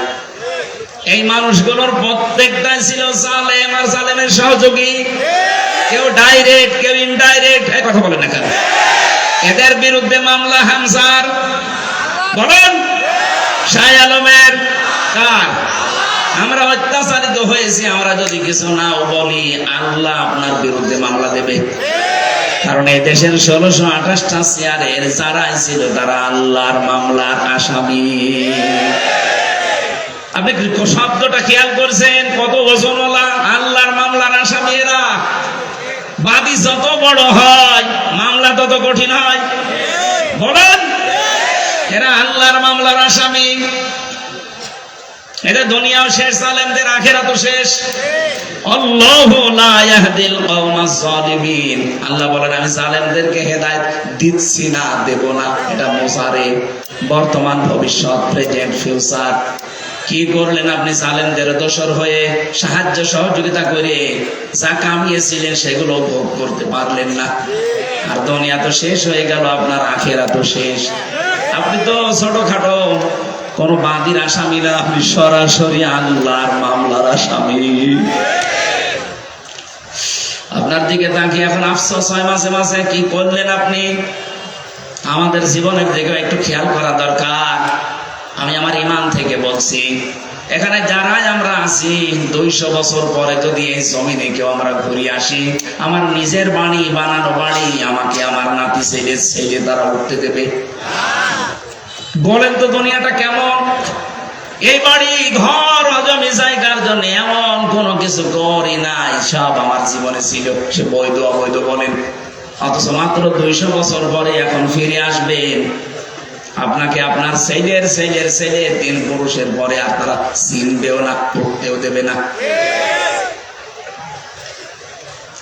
এই মানুষগুলোর প্রত্যেকটাই ছিল জালেম আর জালেমের সহযোগী, কেউ ডাইরেক্ট কেউ ইনডাইরেক্ট। এই কথা বলেন না কেন? এদের বিরুদ্ধে মামলা হামজার, বলেন শাহ আলমের, কার? আমরা অত্যাচারিত হয়েছি, আমরা যদি কিছু নাও বলি আল্লাহ আপনার বিরুদ্ধে মামলা দেবে। কারণ এই দেশের 1628টা চেয়ারের যারাই ছিল তারা আল্লাহর মামলার আসামি। আপনি শব্দটা খেয়াল করছেন? কত ওজনওয়ালা! আল্লাহর মামলার আসামি এরা। বাদী যত বড় হয় মামলা তত কঠিন হয়, বলেন। এরা আল্লাহর মামলার আসামি। এদের দুনিয়াও শেষ, জালেমদের আখিরাতও শেষ। আল্লাহু লা ইয়াহদিল কওমাজ জালিমিন। আল্লাহ বলেন আমি জালেমদেরকে হেদায়েত দিচ্ছি না, দেব না। এটা মুসারে, বর্তমান, ভবিষ্যৎ, প্রেজেন্ট, ফিউচার। কি করলেন আপনি? জালেমদের দোসর হয়ে সাহায্য সহযোগিতা করে যা কামিয়েছিলেন সেগুলো ভোগ করতে পারলেন না। আর দুনিয়া তো শেষ হয়ে গেল, আপনার আখিরাতও শেষ। আপনি তো ছোটখাটো কোন বাদীর আসামি না, আপনি সরাসরি আল্লাহর মামলার আসামি। আপনার দিকে তাকিয়ে এখন আফসোস হয় মাঝে মাঝে, কি করলেন আপনি? আমাদের জীবনের দিকে একটু খেয়াল করা দরকার। আমি আমার ইমান থেকে বলছি, এখানে যারাই আমরা আছি 200 বছর পরে যদি এই জমিনে কেউ আমরা ঘুরে আসি, আমার নিজের বাড়ি, বানানো বাড়ি, আমাকে আমার নাতি ছেলে ছেলে তারা উঠতে দেবে? বলেন তো দুনিয়াটা কেমন? এই বাড়ি ঘর জমি জায়গার জন্য এমন কোনো কিছু করি নাই, সব আমার জীবনে ছিল, সে বৈধ অবৈধ বলেন। অথচ মাত্র 200 বছর পরে এখন ফিরে আসবেন, আপনাকে আপনার ছেলের ছেলের ছেলে 3 পুরুষের পরে আপনারা চিনবেও না, উঠতেও দেবে না।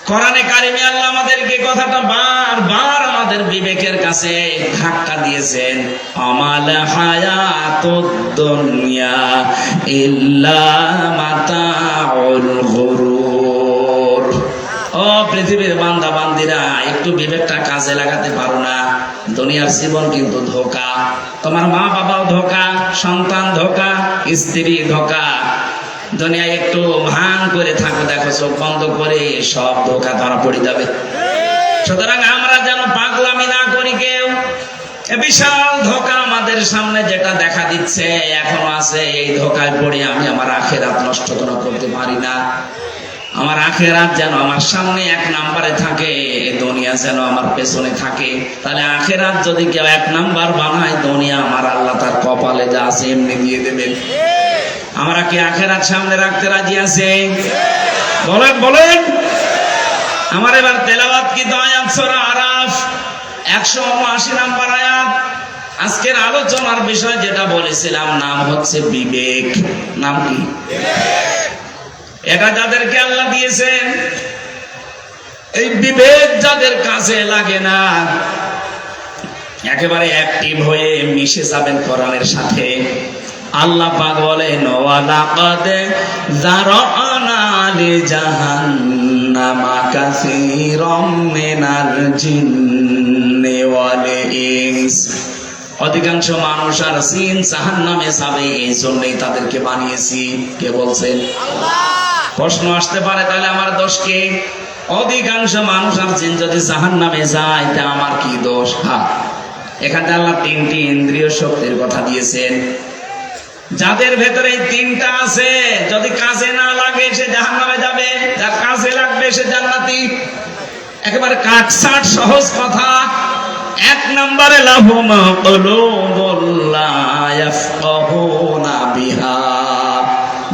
কোরআনে কারিমে আল্লাহ আমাদেরকে কথাটা বারবার আমাদের বিবেকের কাছে ধাক্কা দিয়েছেন, আমাল হায়াতুদ দুনিয়া ইল্লা মাতাউল গুরুর। ও পৃথিবীর বান্দা বান্দিরা, একটু বিবেকটা কাজে লাগাতে পারো না? দুনিয়ার জীবন কিন্তু ধোঁকা। তোমার মা বাবাও ধোঁকা, সন্তান ধোঁকা, স্ত্রী ধোঁকা। দুনিয়ায় একটু ভান করে থাকো, দেখো চোখ বন্ধ করে, সব ধোঁকা ধরা পড়ে যাবে। সুতরাং আমরা যেন পাগলামি না করি কেউ। বিশাল ধোঁকা আমাদের সামনে যেটা দেখা দিচ্ছে এখনো আছে, এই ধোঁকায় পড়ে আমি আমার আখিরাত নষ্ট করতে পারি না। আমার আখিরাত যেন আমার সামনে 1 নম্বরে থাকে, দুনিয়া যেন আমার পেছনে থাকে। তাহলে আখিরাত যদি কেউ 1 নম্বর বানায়, দুনিয়া আমার আল্লাহ তার কপালে যা আছে এমনি দিয়ে দেবেন। আমরা কি আখিরাত সামনে রাখতে রাজি আছি? বলেন বলেন। আমার এবার তেলাওয়াত কি আয়াত সূরা আরাফ কাফ 179 নম্বর আয়াত। আজকের আলোচনার বিষয় যেটা বলেছিলাম নাম হচ্ছে বিবেক। নাম কি? এটা যাদেরকে আল্লাহ দিয়েছেন, এই বিবেক যাদের কাছে লাগে না, একেবারে অ্যাক্টিভ হয়ে মিশে যাবেন কোরআনের সাথে। আল্লাহ পাক বলেন ওয়ালাকাদ যারানা লিজাহান্নামা কাসীরাম মিনাল জিন্নি ওয়াল ইনস। অধিকাংশ মানুষ আর জিন জাহান্নামে যাবে, এই জন্যই তাদেরকে বানিয়েছি। কে বলছেন? আল্লাহ। প্রশ্ন আসতে পারে তাহলে আমার দোষ কি? অধিকাংশ মানুষ আর জিন যদি জাহান্নামে যায় তা আমার কি দোষ? হ্যাঁ, এখানে আল্লাহ 3টি ইন্দ্রিয় শক্তির কথা দিয়েছেন। যাদের ভেতরে এই 3টা আছে, যদি কাজে না লাগে সে জাহান্নামে যাবে, যার কাজে লাগবে সে জান্নাতি। একেবারে কাটছাট সহজ কথা। 1 নম্বরে লাহুম কুলুবুল লা ইয়াফকাহুনা বিহা,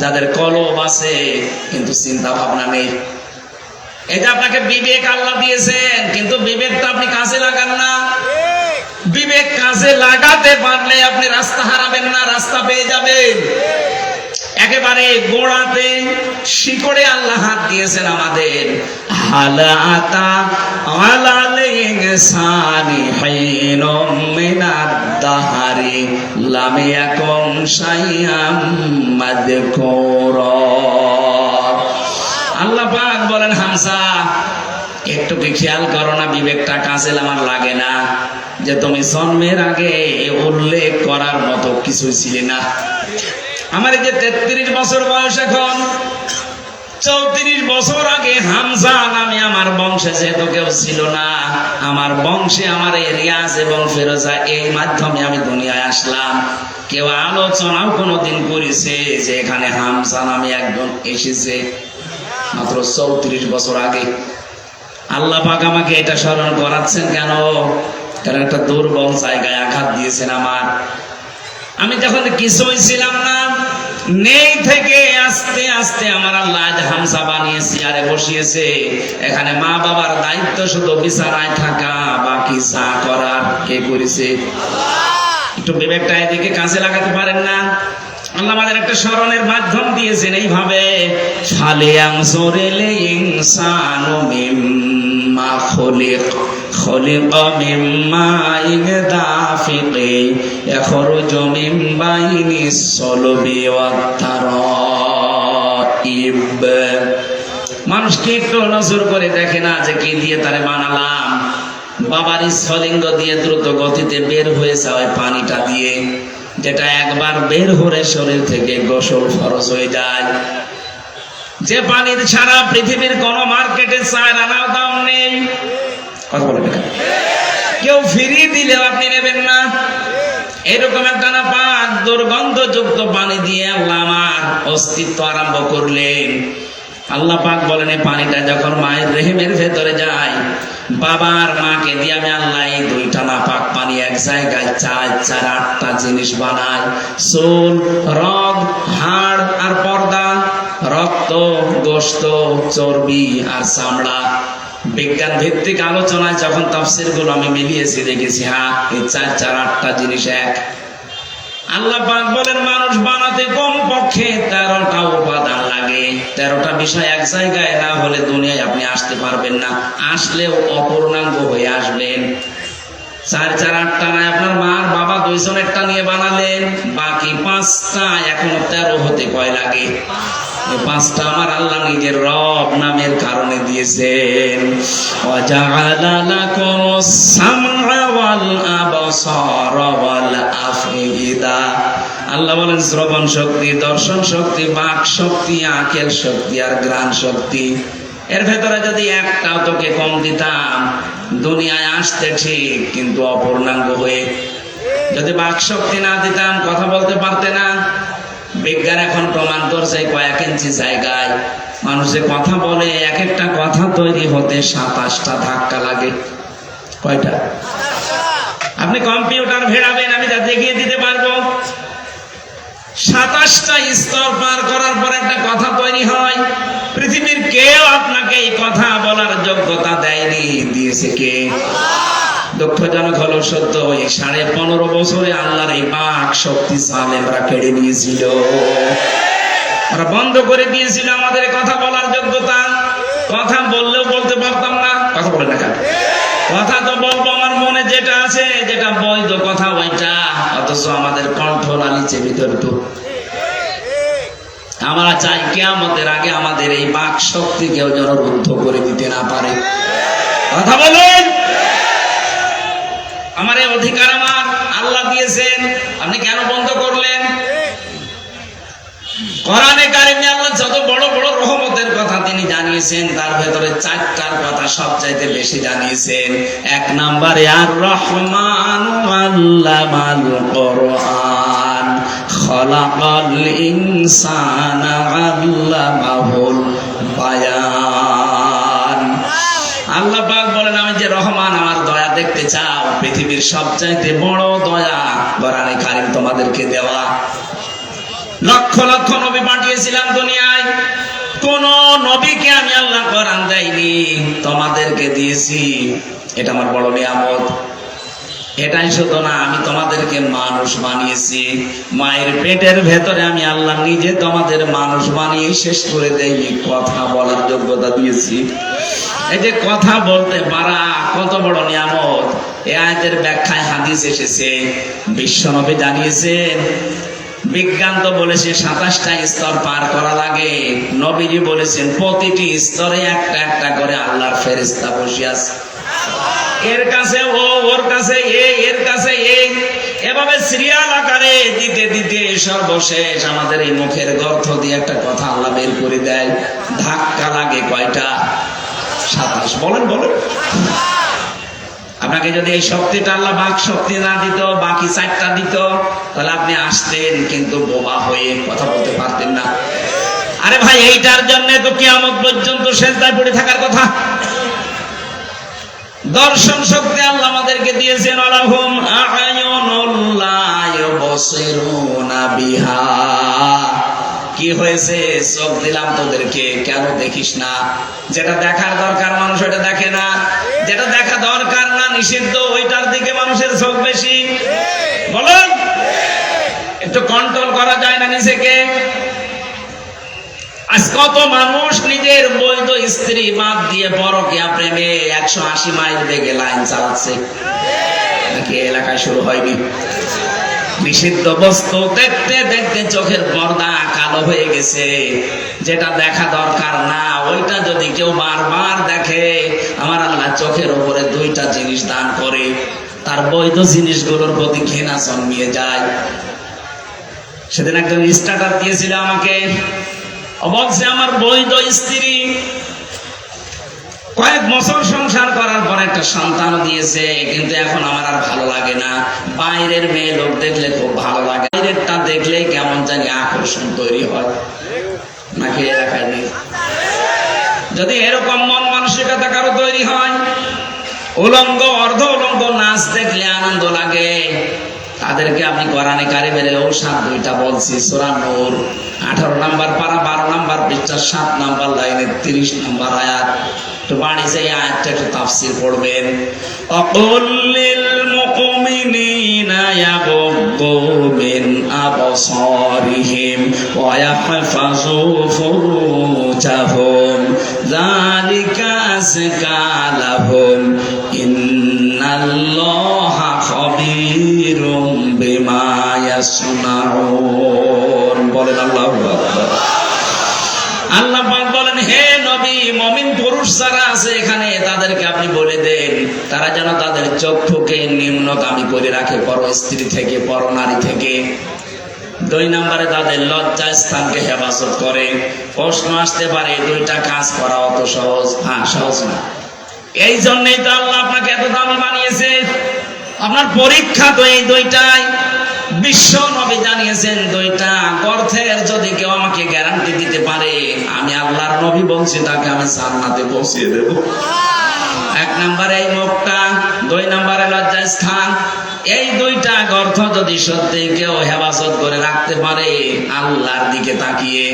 যাদের কলব আছে কিন্তু চিন্তা ভাবনা নেই। এই যে আপনাকে বিবেক আল্লাহ দিয়েছেন, কিন্তু বিবেকটা আপনি কাজে লাগান না। বিবেক কাজে লাগাতে পারলে আপনি রাস্তা হারাবেন না, রাস্তা পেয়ে যাবেন। একেবারে গোড়াতে শিকড়ে আল্লাহ হাত দিয়েছেন আমাদের। হালাতা আলাল ইনসানি হিনুম মিনাদ দাহরি লাম ইয়াকুন শাইআম মাযকুরা। আল্লাহ পাক বলেন হামজা, একটু কি খেয়াল করো না, বিবেকটা কাজে আমার লাগে না? যে তুমি জন্মের আগে উল্লেখ করার মতো কিছুই ছিলে না। আমার এই যে 33 বছর বয়স, এখন 34 বছর আগে হামজা নামে আমার বংশে যেহেতু কেউ ছিল না, আমার বংশে আমার এই রিয়াজ এবং ফেরোজা এই মাধ্যমে আমি দুনিয়ায় আসলাম। কেউ আলোচনাও কোনোদিন করেছে যে এখানে হামজা নামে একজন এসেছে? মাত্র 34 বছর আগে। আল্লাহ পাক আমাকে এটা স্মরণ করাচ্ছেন কেন? কারণ একটা দুর্বল জায়গায় আঘাত দিয়েছেন আমার। আমি যখন কিছুই ছিলাম না, নেই থেকে আস্তে আস্তে আমার আল্লাহ হামজা বানিয়ে চেয়ারে বসিয়েছে। এখানে মা বাবার দায়িত্ব শুধু বিছানায় থাকা, বাকি যা করার কে করেছে? একটু বিবেকটা এদিকে কাজে লাগাতে পারেন না? আল্লাহ আমাদের একটা স্মরণের মাধ্যম দিয়েছেন এইভাবে, ফালিয়ানজুরিল ইনসানু মিম্মা খুলিক খুলিকা মিম্মা ইগদাফিকি ইয়াখরুজু মিন বাইনিস সলবি ওয়াত তারাইব। মানুষকে একটু নজর করে দেখে না যে কি দিয়ে তারে বানালাম? বাবার স্ফলিঙ্গ দিয়ে দ্রুত গতিতে বের হয়ে যাওয়া পানিটা দিয়ে, যেটা একবার বের হলে শরীর থেকে গোসল ফরজ হয়ে যায়। যে পানির ছাড়া পৃথিবীর কোন মার্কেটে 4 আনাও দাম নেই। কথা বলে কেউ ফিরিয়ে দিলেও আপনি নেবেন না। এরকম একটা না পাক দুর্গন্ধযুক্ত পানি দিয়ে আল্লাহ আমার অস্তিত্ব আরম্ভ করলেন। আল্লাহ পাক বলেন এই পানিটা যখন মায়ের রেহেমের ভেতরে যায়, বাবার মাকে দিয়ে আমি আল্লাহ এই 2টা নাপাক পানি এক জায়গায় 4-8টা জিনিস বানাই। চুল, রগ, হাড় আর পর্দা, রক্ত, গোশত, চর্বি আর চামড়া। বিজ্ঞান ভিত্তিক আলোচনায় যখন তাফসীর গুলো আমি মিলিয়েছি, দেখেছি হ্যাঁ এই 4-8টা জিনিস এক। আল্লাহ পাক বলেন মানুষ বানাতে কম পক্ষে 13টা উপাদান লাগে। 13টা বিষয় এক জায়গায় না হলে দুনিয়ায় আপনি আসতে পারবেন না। আসলেও অপূর্ণাঙ্গ হয়ে আসবেন। 4-8টা নয়, আপনার মার বাবা 2 জনেরটা নিয়ে বানালেন, বাকি 5টা এখনো 13 হতে কয় লাগে? এই 5টা আমার আল্লাহ নিজের রব নামের কারণে দিয়েছেন। ওয়াজআলা লাকুমুস সামআ ওয়াল আবসারা ওয়াল আফইদা। আল্লাহ বলেন শ্রবণ শক্তি, দর্শন শক্তি, বাক শক্তি, আকেল শক্তি আর ঘ্রাণ শক্তি, এর ভেতরে যদি একটাও তোকে কম দিতাম দুনিয়ায় আসতে ঠিক, কিন্তু অপূর্ণাঙ্গ হয়ে। যদি বাক শক্তি না দিতাম কথা বলতে পারতে না। বিজ্ঞান এখন প্রমাণ করছে কয়েক ইঞ্চি জায়গায় মানুষে কথা বলে, এক একটা কথা তৈরি হতে 27টা ধাক্কা লাগে। কয়টা? আপনি কম্পিউটার ভেড়াবেন, আমি তা দেখিয়ে দিতে পারবো। 27টা স্তর পার করার পর একটা কথা তৈরি হয়। পৃথিবীর কেউ আপনাকে এই কথা বলার যোগ্য যোগ্যতা দেয়নি, দিয়েছে কে? দুঃখজনক হলো সত্য, ওই 15.5 বছরে আল্লাহর এই বাক শক্তি সালেমরা কেড়ে নিয়েছিল। ওরা বন্ধ করে দিয়েছিল আমাদের কথা বলার যোগ্যতা। কথা বললেও বলতে পারতাম না। কথা বলে না কেন? কথা তো বলবো আমার মনে যেটা আছে, যেটা বৈধ কথা ওইটা, অথচ আমাদের কণ্ঠলা নিচে ভিতর তো। আমরা চাই কিয়ামতের আগে আমাদের এই বাক শক্তি কেউ যেন রুদ্ধ করে দিতে না পারে। কথা বলেন। আমার এই অধিকার আমার আল্লাহ দিয়েছেন, আপনি কেন বন্ধ করলেন? কোরআনে কারিমে আল্লাহ যত বড় বড় রহমতের কথা তিনি জানিয়েছেন, তার ভেতরে 4টার কথা সবচাইতে বেশি জানিয়েছেন। 1 নম্বরে আর রহমান আল্লামাল কোরআন খলাকাল ইনসানা আল্লামাহুল বায়ান। আল্লাহ পাক বলেন, আমি যে রহমান, আমার দয়া দেখতে চাও, পৃথিবীর সবচাইতে বড় দয়া কোরআনে কারিম তোমাদেরকে দেওয়া। লক্ষ লক্ষ নবী পাঠিয়েছিলাম দুনিয়ায়, কোন নবীকে আমি আল্লাহ কোরআন দেয়নি, তোমাদেরকে দিয়েছি। এটা আমার বড় নিয়ামত। এটাই শুধু না, আমি তোমাদেরকে মানুষ বানিয়েছি। মায়ের পেটের ভেতরে আমি আল্লাহ নিজে তোমাদের মানুষ বানিয়ে শেষ করে দেয়নি, কথা বলার যোগ্যতা দিয়েছি। এই যে কথা বলতে পারা কত বড় নিয়ামত। এই আয়াতের ব্যাখ্যায় হাদিস এসেছে, বিশ্বনবী জানিয়েছেন, বিজ্ঞান তো বলেছে 27টা স্তর পার করা লাগে। নবীজি বলেছেন প্রতিটি স্তরে একটা একটা করে আল্লাহর ফেরেশতা বসে আছে। এর কাছে ও, ওর কাছে এ, এর কাছে এ, এভাবে সিরিয়াল আকারে দিতে দিতে সর্বশেষ আমাদের এই মুখের গর্ত দিয়ে একটা কথা আল্লাহ বের করে দেয়। ধাক্কা লাগে কয়টা? 27। বলেন বলেন। আপনাকে যদি এই শক্তিটা আল্লাহ বাক শক্তি না দিত, বাকি 4টা দিত, তাহলে আপনি আসতেন কিন্তু বোবা হয়ে কথা বলতে পারতেন না। আরে ভাই, এইটার জন্য তো কিয়ামত পর্যন্ত সেজদায় পড়ে থাকার কথা। দর্শন শক্তি আল্লাহ আমাদেরকে দিয়েছেন, আলাহুম আ'য়ুনুল লা ইউবসিরুনা বিহা। কি হয়েছে? চোখ দিলাম তোদেরকে, কেন দেখিস না? যেটা দেখার দরকার মানুষ ওটা দেখে না, যেটা দেখা দরকার না, নিষিদ্ধ, ওইটার দিকে মানুষের চোখ বেশি। বলুন, একটু কন্ট্রোল করা যায় না নিজেকে? আজ কত মানুষ নিজের বৈধ স্ত্রী বাদ দিয়ে পরকীয়া প্রেমে 180 মাইল বেগে লাইন চালাচ্ছে। নাকি এলাকায় শুরু হয়নি? নিষিদ্ধ বস্তু দেখতে দেখতে চোখের পর্দা কালো হয়ে গেছে। যেটা দেখা দরকার না ওইটা যদি কেউ বারবার দেখে, আমার আল্লাহ চোখের উপরে 2টা জিনিস দান করে, তার বৈধ জিনিসগুলোর প্রতি ঘৃণা জন্মিয়ে যায়। সেদিন একজন স্ট্যাটাস দিয়েছিল আমাকে, বলছে আমার বৈধ স্ত্রী কয়েক বছর সংসার করার পর একটা সন্তান দিয়েছে, কিন্তু এখন আমার আর ভালো লাগে না। বাইরের মেয়ে লোক দেখলে খুব ভালো লাগে, বাইরেরটা দেখলে কেমন জানি আকর্ষণ তৈরি হয়। নাকি এলাকায় নেই? যদি এরকম মন মানসিকতা কারো তৈরি হয়, উলঙ্গ অর্ধ উলঙ্গ নাচ দেখলে আনন্দ লাগে, তাদেরকে আপনি কোরআনে কারিমের ঔষধ 2টা বলছি। সূরা নূর 18 নম্বর পারা 12 নম্বর পৃষ্ঠা 7 নম্বর লাইনে 30 নম্বর আয়াত। তো বাড়ি সেই আয়াতটা একটু তাফসীর পড়বেন। অকুল লিল মুমিনিনা ইয়াগুদ্দু মিন আবসারিহিম ওয়া ইয়াহফাযু ফুরুজাহুম যালিকা আযকা লাহুম ইন্নাল্লাহা খাবীরুম বিমা ইয়াসনাউন। বলেন আল্লাহু আকবার। আল্লাহ পাক বলেন, হে নবী, মুমিন পুরুষ যারা আছে এখানে তাদেরকে আপনি বলে দেন, তারা যেন তাদের চক্ষুকে নিম্নগামী করে রাখে পর স্ত্রী থেকে, পর নারী থেকে। 2 নম্বরে তাদের লজ্জা স্থানকে হেফাজত করে। প্রশ্ন আসতে পারে 2টা কাজ করা অত সহজ? হ্যাঁ, সহজ না। এই জন্যই তো আল্লাহ আপনাকে এত দামি বানিয়েছে। আপনার পরীক্ষা তো এই 2টাই। বিশ্ব নবী জানিয়েছেন 2টা অর্থের যদি কেউ আমাকে গ্যারান্টি দিতে পারে, আমি আল্লাহর নবী বলছি, তাকে আমি জান্নাতে পৌঁছিয়ে দেব। 1 নম্বরে এই মুখটা, 2 নম্বরে লজ্জা স্থান। এই 2টা অর্থ যদি সত্যি কেউ হেফাজত করে রাখতে পারে, আল্লাহর দিকে তাকিয়ে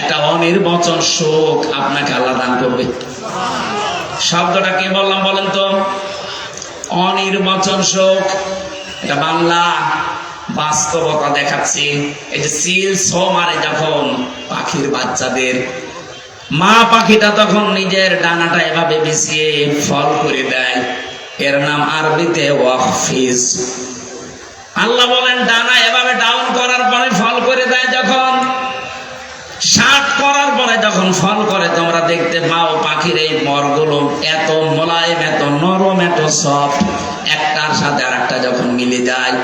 একটা অনির্বচন সুখ আপনাকে আল্লাহ দান করবে। শব্দটা কি বললাম বলেন তো? অনির্বাচন শোক। এটা বাংলা বাস্তবতা দেখাচ্ছি। এই যে সিল ছো মারে যখন পাখির বাচ্চাদের, মা পাখিটা তখন নিজের ডানাটা এভাবে বিছিয়ে ফল করে দেয়, এর নাম আরবিতে ওয়াকফিজ। আল্লাহ বলেন ডানা এভাবে ডাউন করার পরে ফল করে দেয়, যখন শার্ট করার পরে যখন ফল করে, তোমরা দেখতে পাও পাখির এই পরগুলো এত মোলায়েম, এত নরম, এত সফট, একটার সাথে আরেকটা যখন মিলে যায়,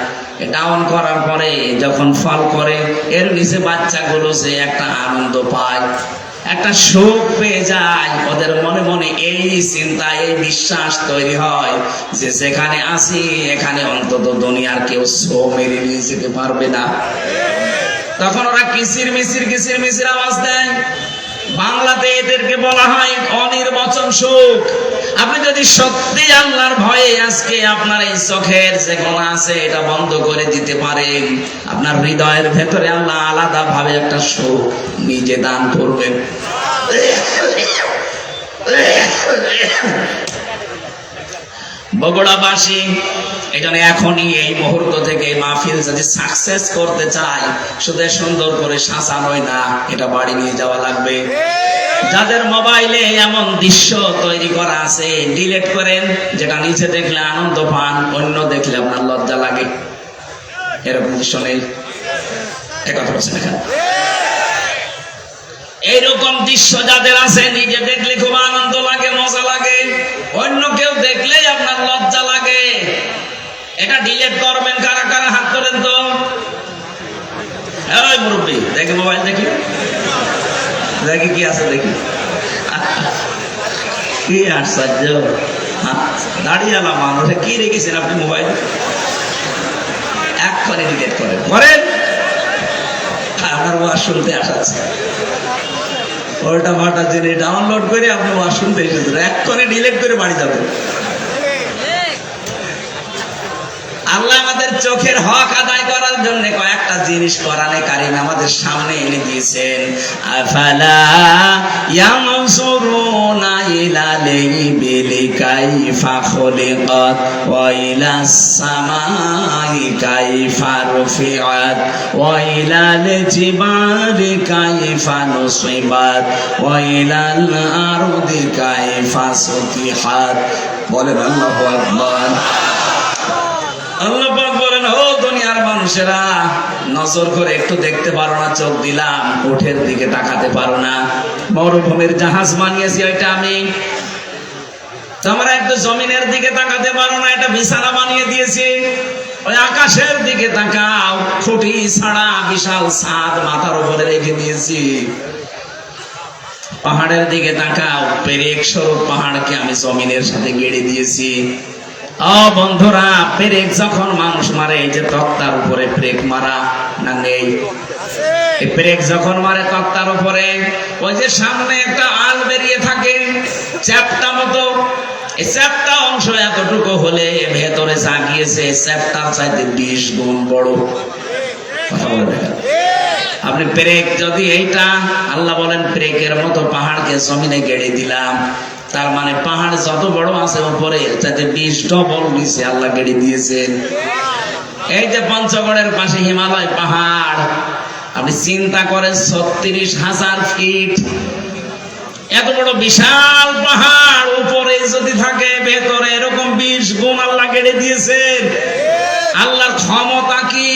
ডাউন করার পরে যখন ফল করে, এর নিচে বাচ্চাগুলো সে একটা আনন্দ পায়, একটা সুখ পেয়ে যায়। ওদের মনে মনে এই চিন্তা, এই বিশ্বাস তৈরি হয় যে যেখানে আসি এখানে অন্তত দুনিয়ার কেউ ছো মেরে নিয়ে যেতে পারবে না। তখন ওরা কিসির মিসির আওয়াজ দেয়। বাংলাতে এদেরকে বলা হয় অনির্বাচন সুখ। আপনি যদি সত্যি আল্লাহর ভয়ে আজকে আপনার এই চোখের যে গোনা আছে এটা বন্ধ করে দিতে পারেন, আপনার হৃদয়ের ভেতরে আল্লাহ আলাদা ভাবে একটা সুখ নিজে দান করবেন। বগুড়াবাসী এই জন্য এখনই এই মুহূর্ত থেকে মাহফিল যদি সাকসেস করতে চাই, শুধু সুন্দর করে সাজানোই না, এটা বাড়ি নিয়ে যাওয়া লাগবে। যাদের মোবাইলে এমন দৃশ্য তৈরি করা আছে ডিলিট করেন, যেটা নিচে দেখলে আনন্দ পান, অন্য দেখলে আপনার লজ্জা লাগে। এরকম দৃশ্য নেই, একথা বলছেন এখানে। এইরকম দৃশ্য যাদের আছে নিজে দেখলে খুব আনন্দ লাগে, মজা লাগে, অন্য কেউ দেখলেই আপনার লজ্জা লাগে। এটা ডিলিট করবেন কারা কারা? হাত তোলেন তো। এই মুরব্বী দেখি মোবাইল, দেখি দেখি কি আছে, দেখি কি আশ্চর্য দাঁড়িয়ে এলাম মানুষে কি রেখেছেন আপনি মোবাইল? এক্ষণে ডিলিট করেন, করেন। আপনার ওয়াজ শুনতে আসাচ্ছে, ওটা ভাটা জেনে ডাউনলোড করে আপনি ওয়াজ শুনতে এসেছেন, এক্ষণে ডিলিট করে বাড়ি যাবেন। আল্লাহ আমাদের চোখের হক আদায় করার জন্য কয়েকটা জিনিস কোরআনে কারিমে আমাদের সামনে এনে দিয়েছেন। আফালা ইয়ানজুরুনা ইলাল ইবিলি কাইফা খুলিকাত ওয়া ইলাস সামাই কাইফা রুফিআত ওয়া ইলাল জিবালি কাইফা নুসিবাত ওয়া ইলাল আরদি কাইফা সুতিহাত। বলেন আল্লাহু আকবার। আল্লাহ পাক বলেন, ও দুনিয়ার মানুষেরা, নজর করে একটু দেখতে পারো না? চোখ দিলাম, উঠের দিকে তাকাতে পারো না? মরুভূমির জাহাজ বানিয়েছি ওইটা আমি। তোমরা একটু জমিনের দিকে তাকাতে পারো না? এটা বিছানা বানিয়ে দিয়েছি। ওই আকাশের দিকে তাকাও, খুঁটি ছাড়া বিশাল ছাদ মাথার উপরে রেখে দিয়েছি। পাহাড়ের দিকে তাকাও, পেরেক স্বরূপ পাহাড়কে আমি জমিনের সাথে গেড়ে দিয়েছি। ও বন্ধুরা, পেরেক যখন মানুষ মারে, এই যে তক্তার উপরে পেরেক মারা না নেই? এই পেরেক যখন মারে তক্তার উপরে, ওই যে সামনে একটা আল বেরিয়ে থাকে চ্যাপ্টা মতো, এই চ্যাপ্টা অংশ এতটুকু হলে ভেতরে যা গিয়েছে চ্যাপ্টার চাইতে 20 গুণ বড়। কথা বলবেন আপনি? পেরেক যদি এইটা, আল্লাহ বলেন পেরেকের মতো পাহাড়কে জমিনে গেড়ে দিলাম, তার মানে পাহাড় যত বড় আছে উপরে তাতে 20 ডবল নিচে আল্লাহ গেড়ে দিয়েছেন। এই যে পঞ্চগড়ের পাশে হিমালয় পাহাড়, আপনি চিন্তা করেন 36,000 ফিট, এত বড় বিশাল পাহাড় উপরে যদি থাকে, ভেতরে এরকম 20 গুণ আল্লাহ গেড়ে দিয়েছেন। আল্লাহর ক্ষমতা কি?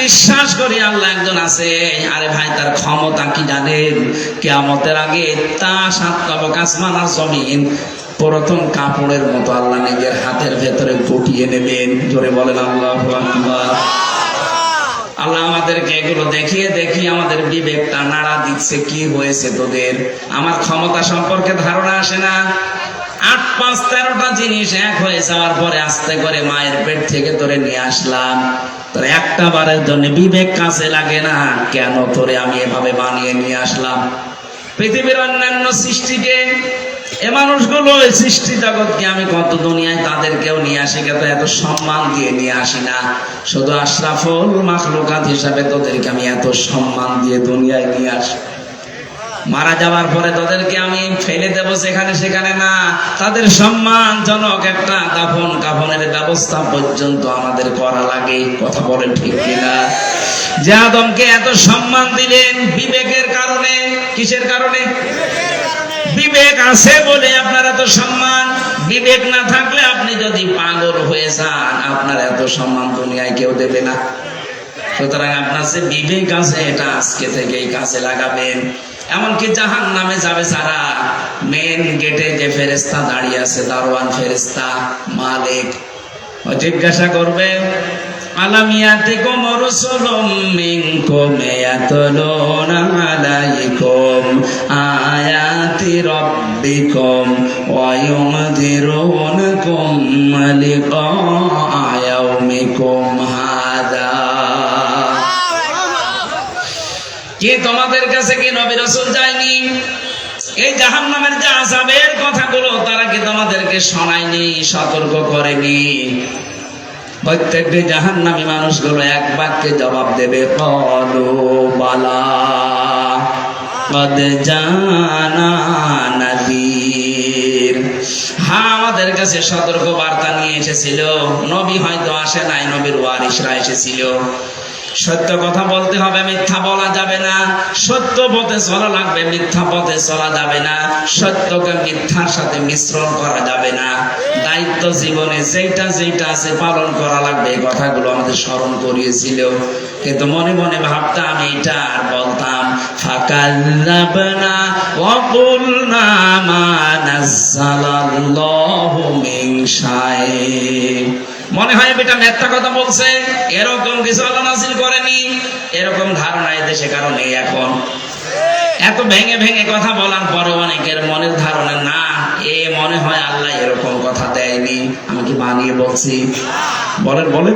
বিশ্বাস করি আল্লাহ একজন আছে। আরে ভাই, তার ক্ষমতা কি জানেন? কিয়ামতের আগে তা 7 তবক আসমান আর জমিন প্রথম কাপড়ের মতো আল্লাহ নিজের হাতের ভেতরে গুটিয়ে নেবেন। জোরে বলেন আল্লাহু আকবার। আল্লাহ আমাদেরকে এগুলো দেখিয়ে দেখিয়ে আমাদের বিবেকটা নাড়া দিচ্ছে। কি হয়েছে তোদের? আমার ক্ষমতা সম্পর্কে ধারণা আসে না? 8, 5, 13টা জিনিস এক হয়ে যাওয়ার পরে আস্তে করে মায়ের পেট থেকে তোরে নিয়ে আসলাম, তোর একটা বারের জন্য বিবেক কাছে লাগে না? কেন তোরে আমি এভাবে বানিয়ে নিয়ে আসলাম? পৃথিবীর অন্যান্য সৃষ্টিকে, এ মানুষগুলো সৃষ্টি জগৎকে আমি কত দুনিয়ায় তাদেরকেও নিয়ে আসি, কিন্তু এত সম্মান দিয়ে নিয়ে আসি না। শুধু আশরাফুল মাখলুকাত হিসাবে তোদেরকে আমি এত সম্মান দিয়ে দুনিয়ায় নিয়ে আসি। মারা যাওয়ার পরে তাদেরকে আমি ফেলে দেব সেখানে সেখানে না, তাদের সম্মানজনক একটা দাফন কাফনের ব্যবস্থা পর্যন্ত আমাদের করা লাগে। কথা বলেন ঠিক কিনা? যে আদমকে এত সম্মান দিলেন বিবেকের কারণে। কিসের কারণে? বিবেক আছে বলে আপনার এত সম্মান। বিবেক না থাকলে আপনি যদি পাগল হয়ে যান, আপনার এত সম্মান দুনিয়ায় কেউ দেবে না। সুতরাং আপনার যে বিবেক আছে এটা আজকে থেকেই কাজে লাগাবেন। এমনকি জাহান্নামে যাবে যারা, মেন গেটে যে ফেরেশতা দাঁড়িয়ে আছে, দারওয়ান ফেরেশতা মালিক, ও জিজ্ঞাসা করবে, আলাম ইয়াতিকুম রাসূলুম মিনকুম ইয়াতলুনা আলাইকুম আয়াতি রাব্বিকুম ওয়া ইউনযিরুনাকুম লিকা ইয়াউমিকুম হাদা। কি তোমাদের কাছে কি নবী রাসূল যায়নি? এই জাহান্নামের যে আযাবের কথাগুলো তারা কি তোমাদেরকে শোনায়নি, সতর্ক করেনি? প্রত্যেকটি জাহান্নামী মানুষগুলো এক বাক্যে জবাব দেবে, ক্বালু বালা ক্বাদ জানা নাযীর। হ্যাঁ, আমাদের কাছে সতর্ক বার্তা নিয়ে এসেছিল। নবী হয়তো আসে নাই, নবীর ওয়ারিসরা এসেছিল। সত্য কথা বলতে হবে, মিথ্যা বলা যাবে না। সত্য পথে চলা লাগবে, মিথ্যা পথে চলা যাবে না। সত্যকে মিথ্যার সাথে মিশ্রণ করা যাবে না। দায়িত্ব জীবনে যেটা যেটা আছে পালন করা লাগবে, এই কথাগুলো আমাদের স্মরণ করিয়েছিল। কিন্তু মনে মনে ভাবতাম এইটা আর বলতাম, ফাকাল্লাবনা ওয়া কুলনা মা নাযালাল্লাহু মিন শাই। মনে হয় বেটা মিথ্যা কথা বলছে, এরকম কিছু আল্লাহ নাযিল করেনি। এরকম ধারণা এই দেশে কারণে এখন এত ভেঙে ভেঙে কথা বলার পরে অনেকের মনের ধারণা না, এ মনে হয় আল্লাহ এরকম কথা দেয়নি, আমি কি বানিয়ে বলছি? বলেন বলেন।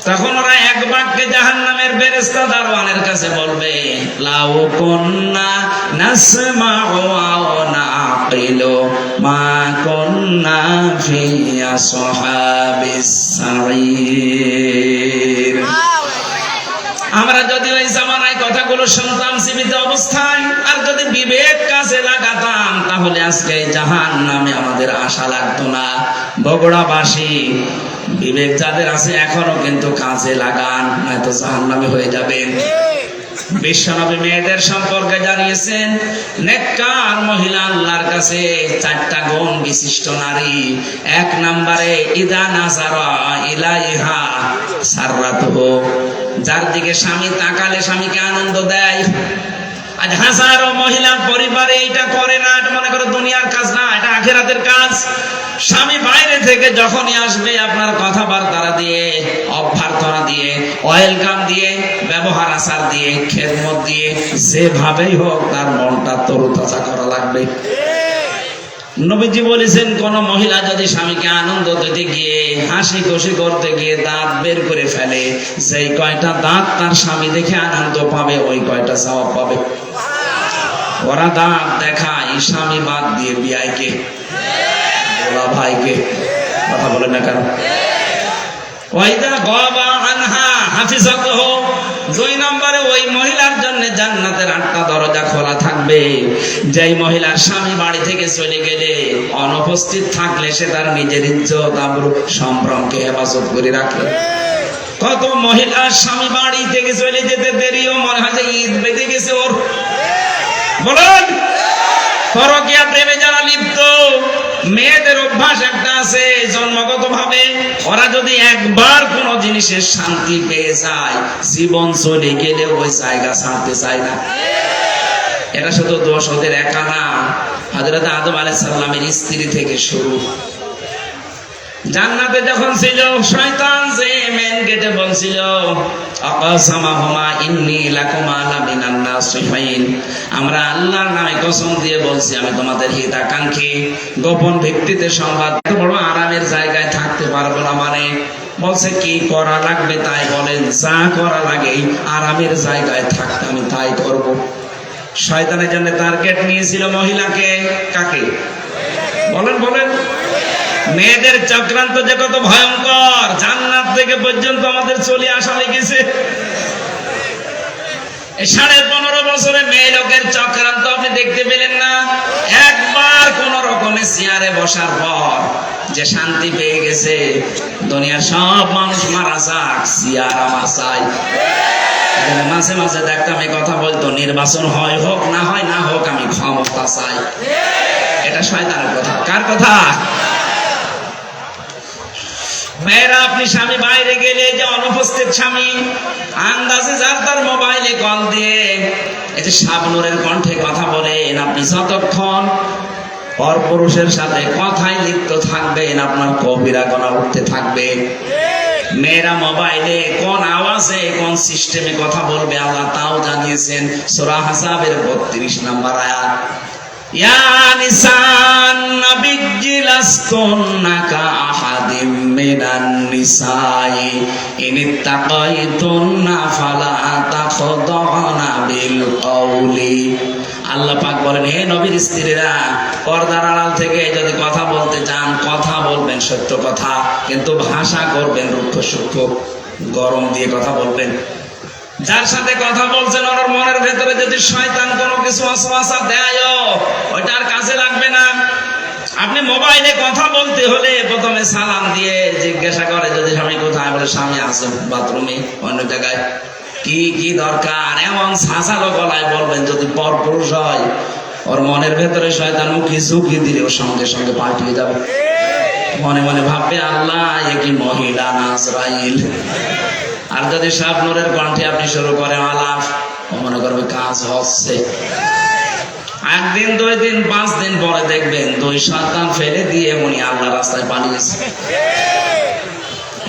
তখন ওরা এক বাক্যে জাহান্নামের ফেরেশতা দারওয়ানের কাছে বলবে, লাউ কুন্না নাসমাউ আও নাআকিলু মা কুন্না ফি আসহাবিস সাঈর। আমরা যদি ওই জামানায় কথাগুলো শুনতাম জীবিত অবস্থায়, আর যদি বিবেক কাজে লাগাতাম, তাহলে আজকে জাহান্নামে আমাদের আশা লাগতো না। বগুড়াবাসী, বিবেক যাদের আছে এখনো কিন্তু কাজে লাগান, নয়তো জাহান্নামে হয়ে যাবেন। বিশ্বনবী মেয়েদের সম্পর্কে জানিয়েছেন, নেককার মহিলা আল্লাহর কাছে 4টা গুণ বিশিষ্ট নারী। 1 নম্বরে ইদা নাযারা ইলাইহা সাররাতুহু, যার দিকে স্বামী তাকালে স্বামীকে আনন্দ দেয়। আজ হাজারো মহিলা পরিবারে এটা করে না, এটা মনে করো দুনিয়ার কাজ না, এটা আখিরাতের কাজ। স্বামী বাইরে থেকে যখনই আসবে, আপনার কথাবার্তা দিয়ে, অভ্যর্থনা দিয়ে, ওয়েলকাম দিয়ে, ব্যবহার আচার দিয়ে, খেদমত দিয়ে, যেভাবেই হোক তার মনটা তরুতাজা করা লাগবে। নবীজি বলেছেন, কোন মহিলা যদি স্বামীকে আনন্দ দিতে গিয়ে, হাসি খুশি করতে গিয়ে দাঁত বের করে ফেলে, যেই কয়টা দাঁত তার স্বামী দেখে আনন্দ পাবে, ওই কয়টা সওয়াব পাবে। ওরা দাঁত দেখায় স্বামী বাদ দিয়ে বিয়াইকে, ওলা ভাইকে। কথা বলেন না কেন? ওয়াইদা গাবা আনহা হাফিজাতুহু, 2 নম্বরে ওই মহিলার জন্য জান্নাতের 8টা দরজা খোলা থাকবে। যেই মহিলার স্বামী বাড়ি থেকে চলে গেলে, অনুপস্থিত থাকলে সে তার নিজের ইজ্জত আবরু সম্ভ্রমকে হেফাজত করে রাখে। কত মহিলার স্বামী বাড়ি থেকে চলে যেতে দেরিও মনে হয় যে ঈদ বেঁধে গেছে ওর। বলুন, পরকীয়া প্রেমে যারা লিপ্ত, মেয়েদের অভ্যাস একটা আছে জন্মগত ভাবে, ওরা যদি একবার কোন জিনিসের শান্তি পেয়ে যায়, জীবন চলে গেলে ওই জায়গা ছাড়তে চায় না। এটা শুধু দোষ ওদের একা না, হযরত আদম আলাইহিস সালামের স্ত্রী থেকে শুরু। জান্নাতে যখন ছিল, শয়তান যে মেন গেটে বলছিল, আকাসামাহুমা ইন্নী লাকুমা লামিনান নাসিহিন, আমরা আল্লাহর নামে কসম দিয়ে বলছি আমি তোমাদের হিতাকাঙ্ক্ষী। গোপন ভিত্তিতে সংবাদ, এত বড় আরামের জায়গায় থাকতে পারবো না মানে বলছে কি করা লাগবে তাই বলেন, যা করা লাগে আরামের জায়গায় থাকতে আমি তাই করব। শয়তানের জন্য টার্গেট নিয়েছিল মহিলাকে, কাকে? বলেন বলেন। মেয়েদের চক্রান্ত যে কত ভয়ঙ্কর, জান্নাত থেকে পর্যন্ত আমাদের চলে আসা লেগেছে। 15.5 বছরে মেয়ে লোকের চক্রান্ত আপনি দেখতে পেলেন না? একবার কোন রকমে চেয়ারে বসার পর যে শান্তি পেয়ে গেছে, দুনিয়ার সব মানুষ মারা যাক, চেয়ার আমার চাই। মাঝে মাঝে দেখতাম এই কথা বলতো, নির্বাচন হয় হোক না হয় না হোক, আমি ক্ষমতা চাই। এটা শয়তানের কথা। কার কথা? মেয়েরা, আপনি স্বামী বাইরে গেলে যে অনুপস্থিত স্বামী আন্দাজে যার তার মোবাইলে কল দিয়ে এই যে শাবনূরের কণ্ঠে কথা বলেন, আপনি যতক্ষণ পরপুরুষের সাথে কথায় লিপ্ত থাকবেন আপনার কবিরা গোনা উঠতে থাকবে। মেয়েরা মোবাইলে কোন আওয়াজে কোন সিস্টেমে কথা বলবে আল্লাহ তাও জানিয়েছেন সূরা আহজাবের 32 নম্বর আয়াত। ইয়া নিসান নাবিয়্যি লাস্তুন্না কাআহাদিম মিনান নিসাই ইনিত্তাকাইতুন্না ফালা তাখদাউনা বিল কওলি। আল্লাহ পাক বলেন, হে নবীর স্ত্রীরা, পর্দার আড়াল থেকে যদি কথা বলতে চান, কথা বলবেন সত্য কথা, কিন্তু ভাষা করবেন রুক্ষ সূক্ষ্ম, গরম দিয়ে কথা বলবেন। যার সাথে কথা বলছেন ওর মনের ভেতরে যদি শয়তান কোনো কিছু ওয়াসওয়াসা দেয়, ওইটা আর কাজে লাগবে না। আপনি মোবাইলে কথা বলতে হলে প্রথমে সালাম দিয়ে জিজ্ঞাসা করে, যদি স্বামী কোথায়, বলে স্বামী আছে বাথরুমে, অন্য জায়গায়। কি কি দরকার এমন সাঁচালো গলায় বলবেন। যদি পরপুরুষ হয়, ওর মনের ভেতরে শয়তান মুখি ঝুঁকি দিলে ওর সঙ্গে সঙ্গে পাল্টিয়ে যাবে। মনে মনে ভাববে, আল্লাহ এ কি মহিলা না আজরাইল। আর যদি শাবনূরের কণ্ঠে আপনি শুরু করেন আলাপ, ও মনে করবে কাজ হচ্ছে। একদিন, 2 দিন, 5 দিন পরে দেখবেন 2 সন্তান ফেলে দিয়ে উনি আল্লাহ রাস্তায় পালিয়েছে।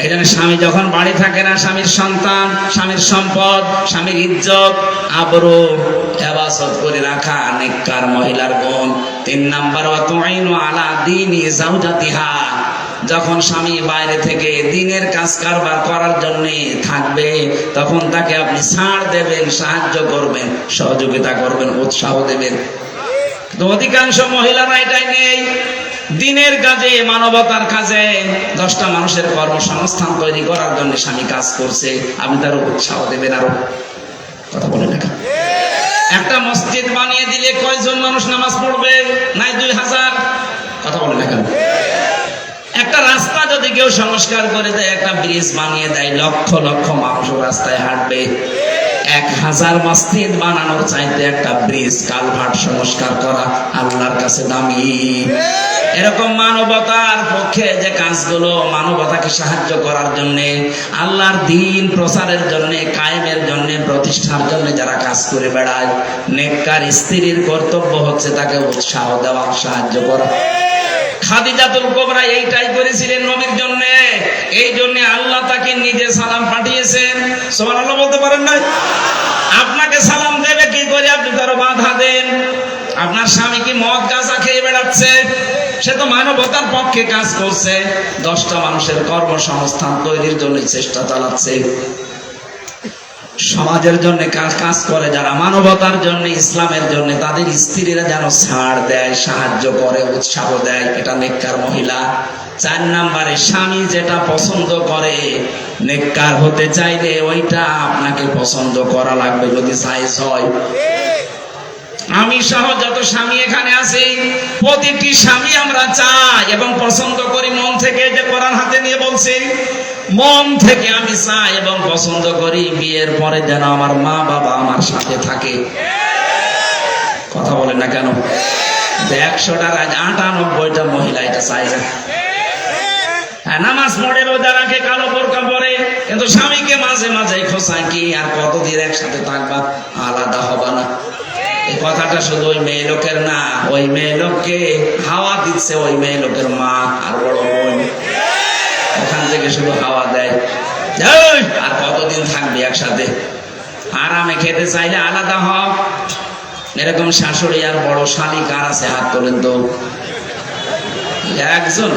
এই জন্য স্বামী যখন বাড়ি থাকে না, স্বামীর সন্তান, স্বামীর সম্পদ, স্বামীর ইজ্জত, আবরু হেফাজত করে রাখা নেককার মহিলার গুণ। 3 নাম্বার, ওয়াতুইনু আলা দীনি যাওজাতিহা। যখন স্বামী বাইরে থেকে দিনের কাজ কারবার করার জন্য থাকবে, তখন তাকে আপনি ছাড় দেবেন, সাহায্য করবেন, সহযোগিতা করবেন, উৎসাহ দেবেন। তো অধিকাংশ মহিলারা এটাই নেই। দিনের কাজে, মানবতার কাজে, 10টা মানুষের কর্মসংস্থান তৈরি করার জন্য স্বামী কাজ করছে, আপনি তার উৎসাহ দেবেন। আরো কথা বলেন না? একটা মসজিদ বানিয়ে দিলে কয়জন মানুষ নামাজ পড়বে? নাই 2000। কথা বলেন না কেন? একটা রাস্তা যদি কেউ সংস্কার করে দেয়, একটা ব্রিজ বানিয়ে দেয়, লক্ষ লক্ষ মানুষ রাস্তায় হাঁটবে। 1000 মসজিদ বানানোর চাইতে একটা ব্রিজ, কালভার্ট সংস্কার করা আল্লাহর কাছে দামি। এরকম মানবতার পক্ষে যে কাজগুলো, মানবতাকে সাহায্য করার জন্য, আল্লাহর দ্বীন প্রচারের জন্য, কায়েমের জন্য, প্রতিষ্ঠার জন্য যারা কাজ করে বেড়ায়, নেককার স্ত্রীর কর্তব্য হচ্ছে তাকে উৎসাহ দেওয়া, সাহায্য করা। খাদিজাতুল কুবরা এইটাই করেছিলেন নবীর জন্য। এই জন্য আল্লাহ তাকে নিজে সালাম পাঠিয়েছেন। সুবহানাল্লাহ বলতে পারেন না? আপনাকে সালাম দেবে কি করে? আপনি তার বাধা দেন। আপনার স্বামী কি মদ গাঁজা খেয়ে বেড়াচ্ছে? সে তো মানবতার পক্ষে কাজ করছে, 10টা মানুষের কর্মসংস্থান তৈরির জন্য চেষ্টা চালাচ্ছে। সমাজের জন্য কাজ করে যারা, মানবতার জন্য, ইসলামের জন্য, তাদের স্ত্রীরা যেন ছাড় দেয়, সাহায্য করে, উৎসাহ দেয়। এটা নেককার মহিলা। 4 নাম্বারে, স্বামী যেটা পছন্দ করে, নেককার হতে চাইলে ওইটা আপনাকে পছন্দ করা লাগবে, যদি জায়েজ হয়। আমি সহ যত স্বামী এখানে আছি, প্রতিটি স্বামী আমরা চাই এবং পছন্দ করি মন থেকে। যে কোরআন হাতে নিয়ে বলছি, মন থেকে আমি চাই এবং পছন্দ করি বিয়ের পরে যেন আমার মা বাবা আমার সাথে থাকে। কথা বলেন না কেন? 100টার আজ 98টা মহিলা এটা চাই না। নামাজ পড়ে, রোজা রাখে, কালো বোরকা পরে, কিন্তু স্বামীকে মাঝে মাঝে খোঁচায়, কি আর কতদিন একসাথে থাকবা, আলাদা হবা না। এই কথাটা শুধু ওই মেয়ে লোকের না, ওই মেয়ে লোককে হাওয়া দিচ্ছে ওই মেয়ে লোকের মা আর বড় বোন। ওখান থেকে শুধু হাওয়া দেয়। আর কতদিন থাকবে একসাথে? আরামে খেতে চাইলে আলাদা হও। এরকম শাশুড়ি আর বড় শালী কার আছে? হাত তোলেন তো। একজন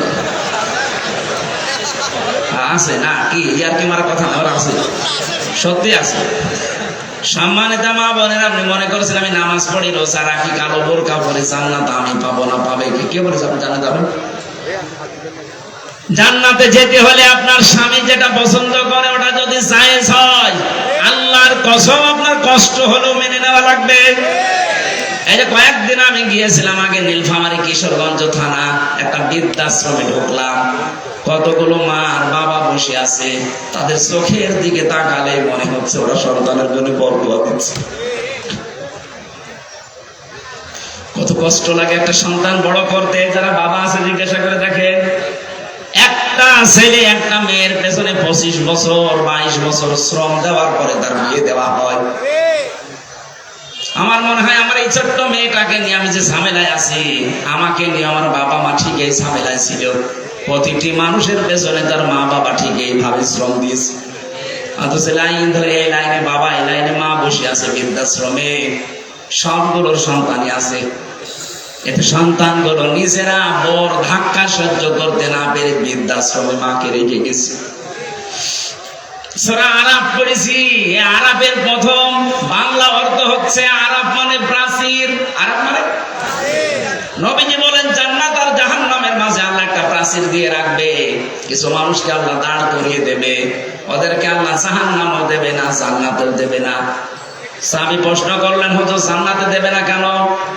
আছে না? কি আর কি মারা কথা আছে? সত্যি আছে। সম্মানিত মা বোনেরা, আপনি মনে করেছেন আমি নামাজ পড়ি, রোজা রাখি, কালো বোরকা পরে জান্নাত আমি পাবো না? পাবে কি? কে বলেছে আপনি জান্নাত পাবেন? জান্নাতে যেতে হলে আপনার স্বামী যেটা পছন্দ করে ওটা যদি জায়েজ হয়, আল্লাহর কসম আপনার কষ্ট হলেও মেনে নেওয়া লাগবে। এই যে কয়েকদিন আমি গিয়েছিলাম আগে নীলফামারী কিশোরগঞ্জ থানা, একটা বৃদ্ধাশ্রমে ঢুকলাম। কতগুলো মা আর বাবা বসে আছে, তাদের চোখের দিকে তাকালে মনে হচ্ছে ওরা সন্তানের জন্য বরদোয়া দিচ্ছে। কত কষ্ট লাগে একটা সন্তান বড় করতে। যারা বাবা আছে জিজ্ঞাসা করে দেখে, একটা ছেলে একটা মেয়ের পেছনে 25 বছর 22 বছর শ্রম দেওয়ার পরে তার বিয়ে দেওয়া হয়। আমার মনে হয় আমার এই ছোট্ট মেয়েটাকে নিয়ে আমি যে ঝামেলায় আছি, আমাকে নিয়ে আমার বাবা মা ঠিক এই ঝামেলায় ছিল। প্রতিটি মানুষের পেছনে তার মা বাবা ঠিক এইভাবে শ্রম দিয়েছে। অথচ লাইন ধরে এই লাইনে বাবা, এই লাইনে মা বসে আছে বৃদ্ধাশ্রমে, সবগুলোর সন্তানই আছে। এতে সন্তানগুলো নিজেরা বড় ধাক্কা সহ্য করতে না পেরে বৃদ্ধাশ্রমে মাকে রেখে গেছে। সূরা আরাফ পড়েছি। এই আরাফের প্রথম বাংলা অর্থ হচ্ছে আরাফ মানে প্রাচীর। আরাফ মানে নবীজি বলেন জান্নাত আর জাহান্নামের মাঝে আল্লাহ একটা প্রাচীর দিয়ে রাখবে। কিছু মানুষকে আল্লাহ দাঁড় করিয়ে দেবে, ওদেরকে আল্লাহ জাহান্নামও দেবে না, জান্নাতেও দেবে না। সাহাবী প্রশ্ন করলেন, হুজুর জান্নাতে দেবে না কেন?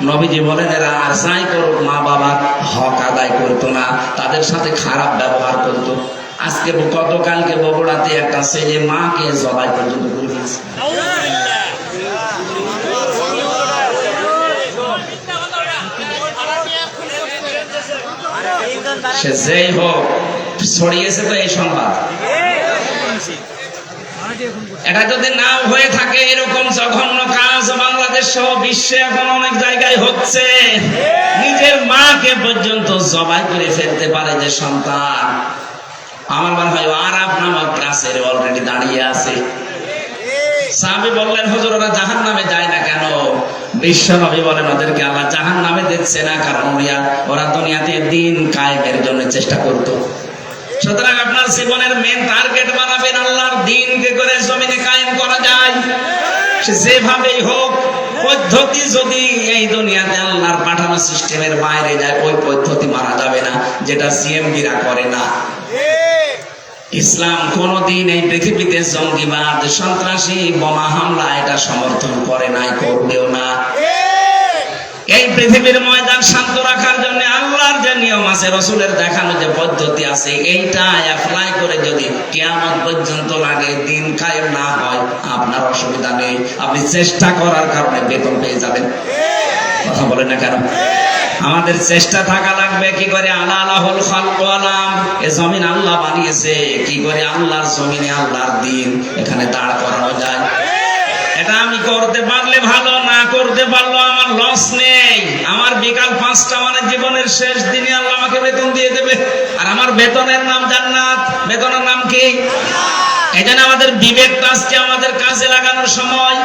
নবীজি বলেন এরা আর যাই করুক মা বাবার হক আদায় করতো না, তাদের সাথে খারাপ ব্যবহার করতো। আজকে গতকালকে বগুড়াতে একটা ছেলে মাকে জবাই পর্যন্ত করে দিয়েছে। সে যেই হোক ছড়িয়েছে তো এই সংবাদ। এটা যদি নাও হয়ে থাকে, এরকম জঘন্য কাজ বাংলাদেশ সহ বিশ্বে এখন অনেক জায়গায় হচ্ছে। নিজের মাকে পর্যন্ত জবাই করে ফেলতে পারে যে সন্তান। আমার মনে হয় আরাফ নামক প্রাচীরে অলরেডি দাঁড়িয়ে আছে। সাহাবী বললেন, হুজুর ওরা জাহান্নামে যায় না কেন? বিশ্বনবী বলেন ওদেরকে আল্লাহ জাহান্নামে দিচ্ছে না, কারণ ওরা দুনিয়াতে দিন কায়েমের জন্য চেষ্টা করত। সুতরাং আপনার জীবনের মেন টার্গেট বানাবেন আল্লাহর দিনকে করে জমিনে কায়েম করা যায়। সে যেভাবেই হোক, পদ্ধতি যদি এই দুনিয়াতে আল্লাহর পাঠানো সিস্টেমের বাইরে যায়, ওই পদ্ধতি মারা যাবে না, যেটা সিএমবিরা করে না। ইসলাম কোনদিন এই পৃথিবীতে জঙ্গিবাদ, সন্ত্রাসী, বোমা হামলা এটা সমর্থন করে নাই, করবেও না। এই পৃথিবীর ময়দান শান্ত রাখার জন্য আল্লাহর যে নিয়ম আছে, রসুলের দেখানো যে পদ্ধতি আছে, এইটা অ্যাপ্লাই করে যদি কিয়ামত পর্যন্ত লাগে, দিন কায়েম না হয়, আপনার অসুবিধা নেই, আপনি চেষ্টা করার কারণে বেতন পেয়ে যাবেন। কথা বলেন না কেন? আমাদের চেষ্টা থাকা লাগবে কি করে আলা আলাহুল খালক ওয়াল আমর, এই জমিন আল্লাহ বানিয়েছে, কি করে আল্লাহর জমিনে আল্লাহর দিন এখানে দাঁড় করানো যায়। এটা আমি করতে পারলে ভালো, না করতে পারলো আমার লস নেই। আমার বিকাল 5টা মানে জীবনের শেষ দিনে আল্লাহ আমাকে বেতন দিয়ে দেবে, আর আমার বেতনের নাম জান্নাত। বেতনের নাম কি? এজন্য আমাদের বিবেকটা আজকে আমাদের কাজে লাগানোর সময়।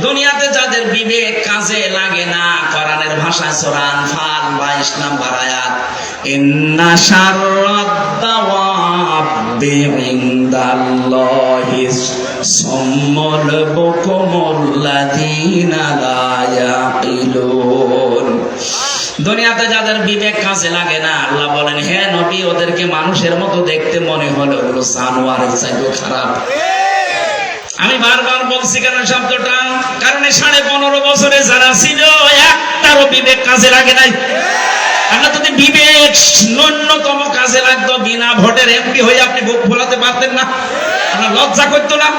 দুনিয়াতে যাদের বিবেক কাজে লাগে না, কোরআনের ভাষায় সূরা আনফাল 22 নম্বর আয়াত, ইন্না শাররাদ দাওয়াবি ইনদাল্লাহি সুম্মুল বুকুমুল্লাযীনা লা ইয়াকিলুন। দুনিয়াতে যাদের বিবেক কাজে লাগে না, আল্লাহ বলেন হে নবী ওদেরকে মানুষের মতো দেখতে মনে হলো, ওগুলো জানোয়ারের চাইতেও খারাপ। আমি বারবার বলছি কেন শব্দটা, কারণ 15.5 বছরে যারা ছিল একটারও বিবেক কাজে লাগে নাই। আপনার যদি বিবেক ন্যূনতম কাজে লাগতো, বিনা ভোটের এমপি হয়ে আপনি বুক ফোলাতে পারতেন না? আপনার লজ্জা করতো না?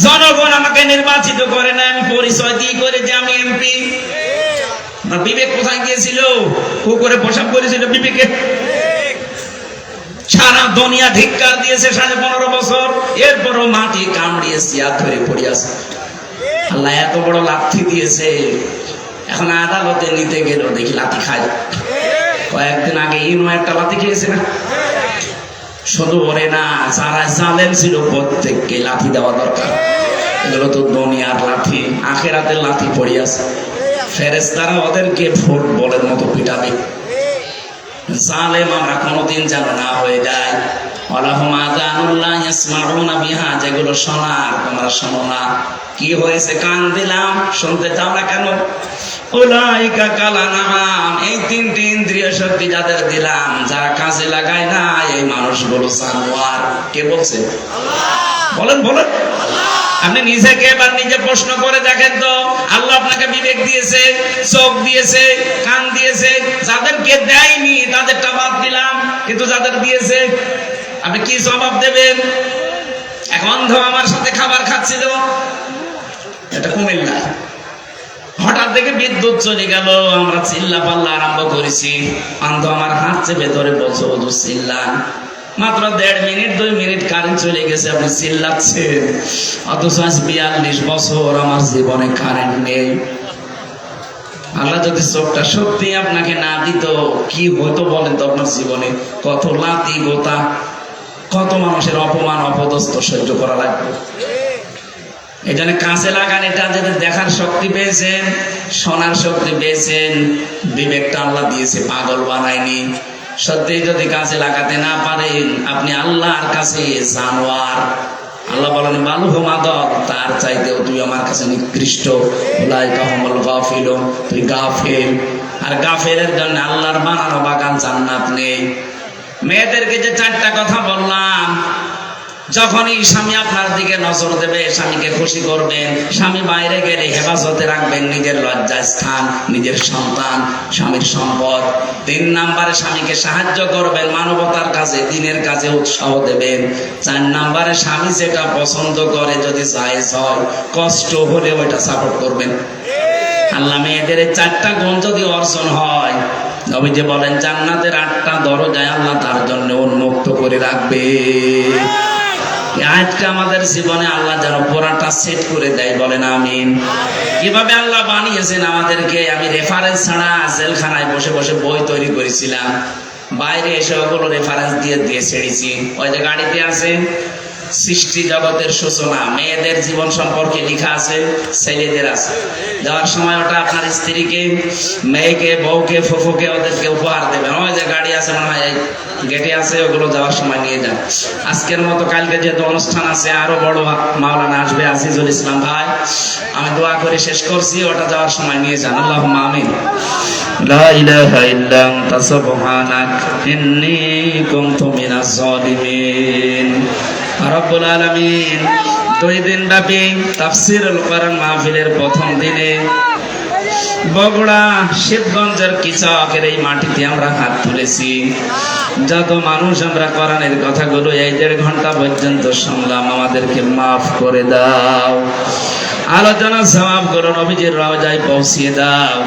জনগণ আমাকে নির্বাচিত করে না, আমি পরিচয় দিয়ে করে যে আমি এমপি। বিবেক কোথায় গিয়েছিল? পুকুরে প্রসাব করেছিল বিবেকে। সারা দুনিয়া ধিক্কার দিয়েছে 15.5 বছর, এরপরও মাটি কামড়িয়ে সিয়াদ ধরে পড়ে আছে। আল্লাহ এত বড় লাথি দিয়েছে, এখন আদালতে নিতে গেল দেখি লাথি খায়। কয়েকদিন আগে ইনো একটা লাথি খেয়েছে না? শুধু ওরে না, যারা জালেম ছিল প্রত্যেককে লাথি দেওয়া দরকার। এগুলো তো দুনিয়ার লাথি, আখেরাতের লাথি পড়ে আছে। ফেরেশতারা ওদেরকে ফুটবলের মতো পিটাবে। জালেম আমরা কোনোদিন যেন না হয়ে যায়। ওয়ালাহুম আযানুল্লাহ ইয়াসমাউনা বিহা, যেগুলো শোনার তোমরা শোনো না। কি হয়েছে? কান দিলাম, শুনতে চাও না কেন? উলাইকা কালানাম, এই 3টি ইন্দ্রিয় শক্তি যাদের দিলাম, যারা কাজে লাগায় না, এই মানুষগুলো জানোয়ার। কে বলছে? আল্লাহ। বলেন বলেন। আপনি নিজেকে এবার নিজে প্রশ্ন করে দেখেন তো, আল্লাহ আপনাকে বিবেক দিয়েছে, চোখ দিয়েছে, কান দিয়েছে, যাদেরকে দেয়নি তাদেরটা বাদ দিলাম, কিন্তু যাদের দিয়েছে আপনি কি জবাব দেবেন? এক অন্ধ আমার সাথে খাবার খাচ্ছিল, এটা কুমিল্লা, হঠাৎ দেখে বিদ্যুৎ চলে গেল, আমরা চিল্লা পাল্লা আরম্ভ করেছি, অন্ধ আমার হাত চেপে ধরে বলছে হুজুর চিল্লান, মাত্র 1.5 মিনিট 2 মিনিট কারেন্ট চলে গেছে, আপনি চিল্লাচ্ছেন, অথচ আজ 42 বছর আমার জীবনে কারেন্ট নেই। আল্লাহ যদি চোখটা সত্যি আপনাকে না দিত কি হতো বলেন তো? আপনার জীবনে কত লাতি গোতা, কত মানুষের অপমান অপদস্থ সহ্য করা লাগবে। এই জন্য কাজে লাগান, এটা যদি দেখার শক্তি পেয়েছেন, শোনার শক্তি পেয়েছেন, বিবেকটা আল্লাহ দিয়েছে, পাগল বানায়নি। সত্যি যদি কাজে লাগাতে না পারেন, আপনি আল্লাহর কাছে জানোয়ার। আল্লাহ বলেন বালুহুম আদল, তার চাইতেও তুই আমার কাছে নিকৃষ্ট। উলাইকা হুমুল গাফিলুন, তুই গাফেল। আর গাফেলের জন্য আল্লাহর বানানো বাগান জান্নাত নেই। মেয়েদেরকে যে 4টা কথা বললাম, যখনই স্বামী আপনার দিকে নজর দেবে, স্বামীকে খুশি করবেন। স্বামী বাইরে গেলে হেফাজতে রাখবেন নিজের লজ্জাস্থান, নিজের সন্তান, স্বামীর সম্পদ। 3 নম্বরে স্বামীকে সাহায্য করবেন, মানবতার কাজে, দিনের কাজে উৎসাহ দেবেন। 4 নম্বরে স্বামী যেটা পছন্দ করে যদি জায়েজ হয়, কষ্ট হলে ওইটা সাপোর্ট করবেন। আল্লাহ মেয়েদের 4টা গুণ যদি অর্জন হয়, নবীজি বলেন জান্নাতের 8টা দরজায় আল্লাহ তার জন্য উন্মুক্ত করে রাখবে। আজকে আমাদের জীবনে আল্লাহ যেন পুরাটা সেট করে দেয়, বলেন আমিন। কিভাবে আল্লাহ বানিয়েছেন আমাদেরকে, আমি রেফারেন্স ছাড়া জেলখানায় বসে বসে বই তৈরি করেছিলাম, বাইরে এসে ওগুলো রেফারেন্স দিয়ে দিয়ে ছেড়েছি। ওই যে গাড়িতে আছে সৃষ্টি জগতের সূচনা, মেয়েদের জীবন সম্পর্কে লেখা আছে, ছেলেদের আছে। যাওয়ার সময় ওটা আপনার স্ত্রীকে, মেয়েকে, বউকে, ফুফুকে ওদেরকে উপহার দেবেন। ওই যে গাড়ি আছে মনে হয় গেটে আছে, ওগুলো যাওয়ার সময় নিয়ে যান। আজকের মতো কালকে যেহেতু অনুষ্ঠান আছে, আরো বড় মাওলানা আসবে, আজিজুল ইসলাম ভাই, আমি দোয়া করে শেষ করছি, ওটা যাওয়ার সময় নিয়ে যান। আল্লাহুম্মা আমিন। লা ইলাহা ইল্লা আনতা সুবহানাক ইন্নী কুনতু মিনাজ জালিমিন। রব্বুল আলামিন 2 দিন ব্যাপী তাফসীরুল কোরআন মাহফিলের প্রথম দিনে বগুড়া শিবগঞ্জের কিচকের এই মাটিতে আমরা হাত তুলেছি। যত মানুষ আমরা কোরআনের কথাগুলো এই 1.5 ঘন্টা পর্যন্ত শুনলাম, আমাদেরকে মাফ করে দাও। আলোচনা সওয়াব গুলো নবীজির রওজায় পৌঁছিয়ে দাও।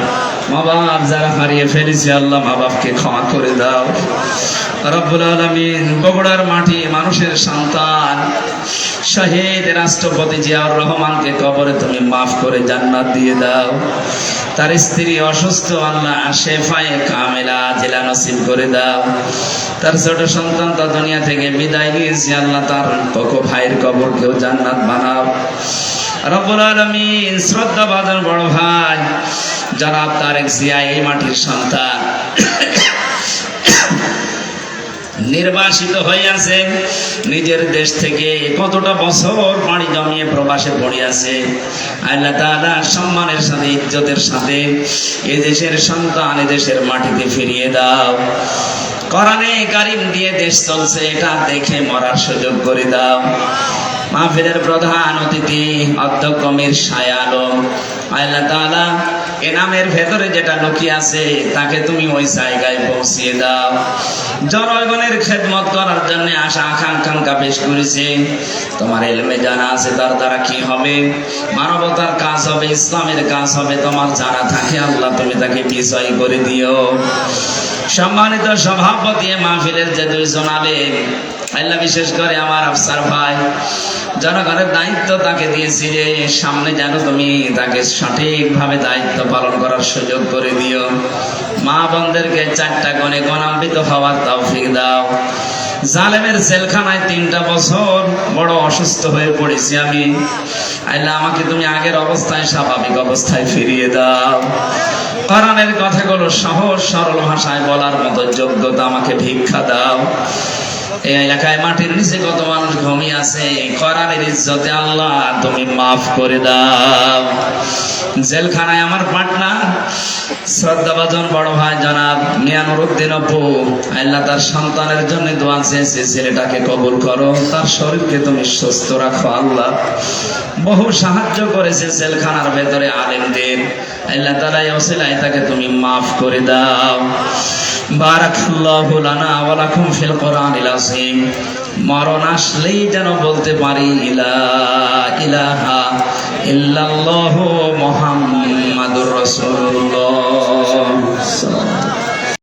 মা বাপ যারা হারিয়ে ফেলেছে, আল্লাহ মা বাপকে ক্ষমা করে দাও। রব্বুল আলামিন বগুড়ার মাটি, মানুষের সন্তান, শহীদ রাষ্ট্রপতি জিয়াউর রহমানকে কবরে তুমি মাফ করে জান্নাত দিয়ে দাও। তার স্ত্রী অসুস্থ, আল্লাহ শেফায়ে কামেলা জেলা নসিব করে দাও। তার ছোট সন্তান তা দুনিয়া থেকে বিদায় নিয়েছে, আল্লাহ তার পক্ষ ভাইয়ের কবরকেও জান্নাত বানাও। রব্বুল আলামিন শ্রদ্ধাভাজন বড় ভাই জনাব তারেক জিয়া, এই মাটির সন্তান, নির্বাসিত হয়ে আছে নিজের দেশ থেকে, কতটা বছর পাড়ি জমিয়ে প্রবাসে পড়ে আছে। আল্লাহ তাআলা সম্মানের সাথে, ইজ্জতের সাথে এই দেশের সন্তান এই দেশের মাটিতে ফিরিয়ে দাও। কোরআনে কারীম দিয়ে দেশ চলছে, এটা দেখে মরার সুযোগ করে দাও। মাহফিলের প্রধান অতিথি অধ্যক্ষ মীর শাহ আলম, আল্লাহ তাআলা এনামের ভেতরে যেটা লুকিয়ে আছে তাকে তুমি ওই জায়গায় পৌঁছিয়ে দাও। জনগণের খেদমত করার জন্য আশা আকাঙ্ক্ষা পেশ করেছে, তোমার ইলমে জানা আছে তার দ্বারা কি হবে, মানবতার কাজ হবে, ইসলামের কাজ হবে, তোমার জানা থাকে আল্লাহ তুমি তাকে বিজয় করে দিও। সম্মানিত সভাপতি মাহফিলের যে 2 জন আলেম, আল্লাহ বিশেষ করে আমার আফসার ভাই, জনগণের দায়িত্ব তাকে দিয়েছিলে, সামনে যেন তুমি তাকে সঠিকভাবে দায়িত্ব পালন করার সুযোগ করে দিও। মা বোনদেরকে 4টা গুণে গুণান্বিত হওয়ার তৌফিক দাও। জালেমের জেলখানায় 3টা বছর বড় অসুস্থ হয়ে পড়েছি আমি, আল্লাহ আমাকে তুমি আগের অবস্থায়, স্বাভাবিক অবস্থায় ফিরিয়ে দাও। কোরআনের কথাগুলো সহজ সরল ভাষায় বলার মতো যোগ্যতা আমাকে ভিক্ষা দাও। এই এলাকায় মাটির নিচে কত মানুষ ঘুমিয়ে আছে, কোরআনের ইজ্জতে আল্লাহ তুমি মাফ করে দাও। জেলখানায় আমার পাটনা শ্রদ্ধাভাজন বড় ভাই জনাব মিয়া নুরুদ্দিন অপু, আল্লাহ তার সন্তানের জন্য দোয়া চেয়েছে, ছেলেটাকে কবুল করো, তার শরীরকে তুমি সুস্থ রাখো আল্লাহ। বহু সাহায্য করেছে জেলখানার ভেতরে আলেমদের, আল্লাহ তাআলা এই ওসিলায় তাকে তুমি মাফ করে দাও। বারাকাল্লাহু লানা ওয়া লাকুম ফিল কোরআনিল আযীম। মরণ আসলেই যেন বলতে পারি লা ইলাহা ইল্লাল্লাহু মুহাম্মাদুর রাসূলুল্লাহ।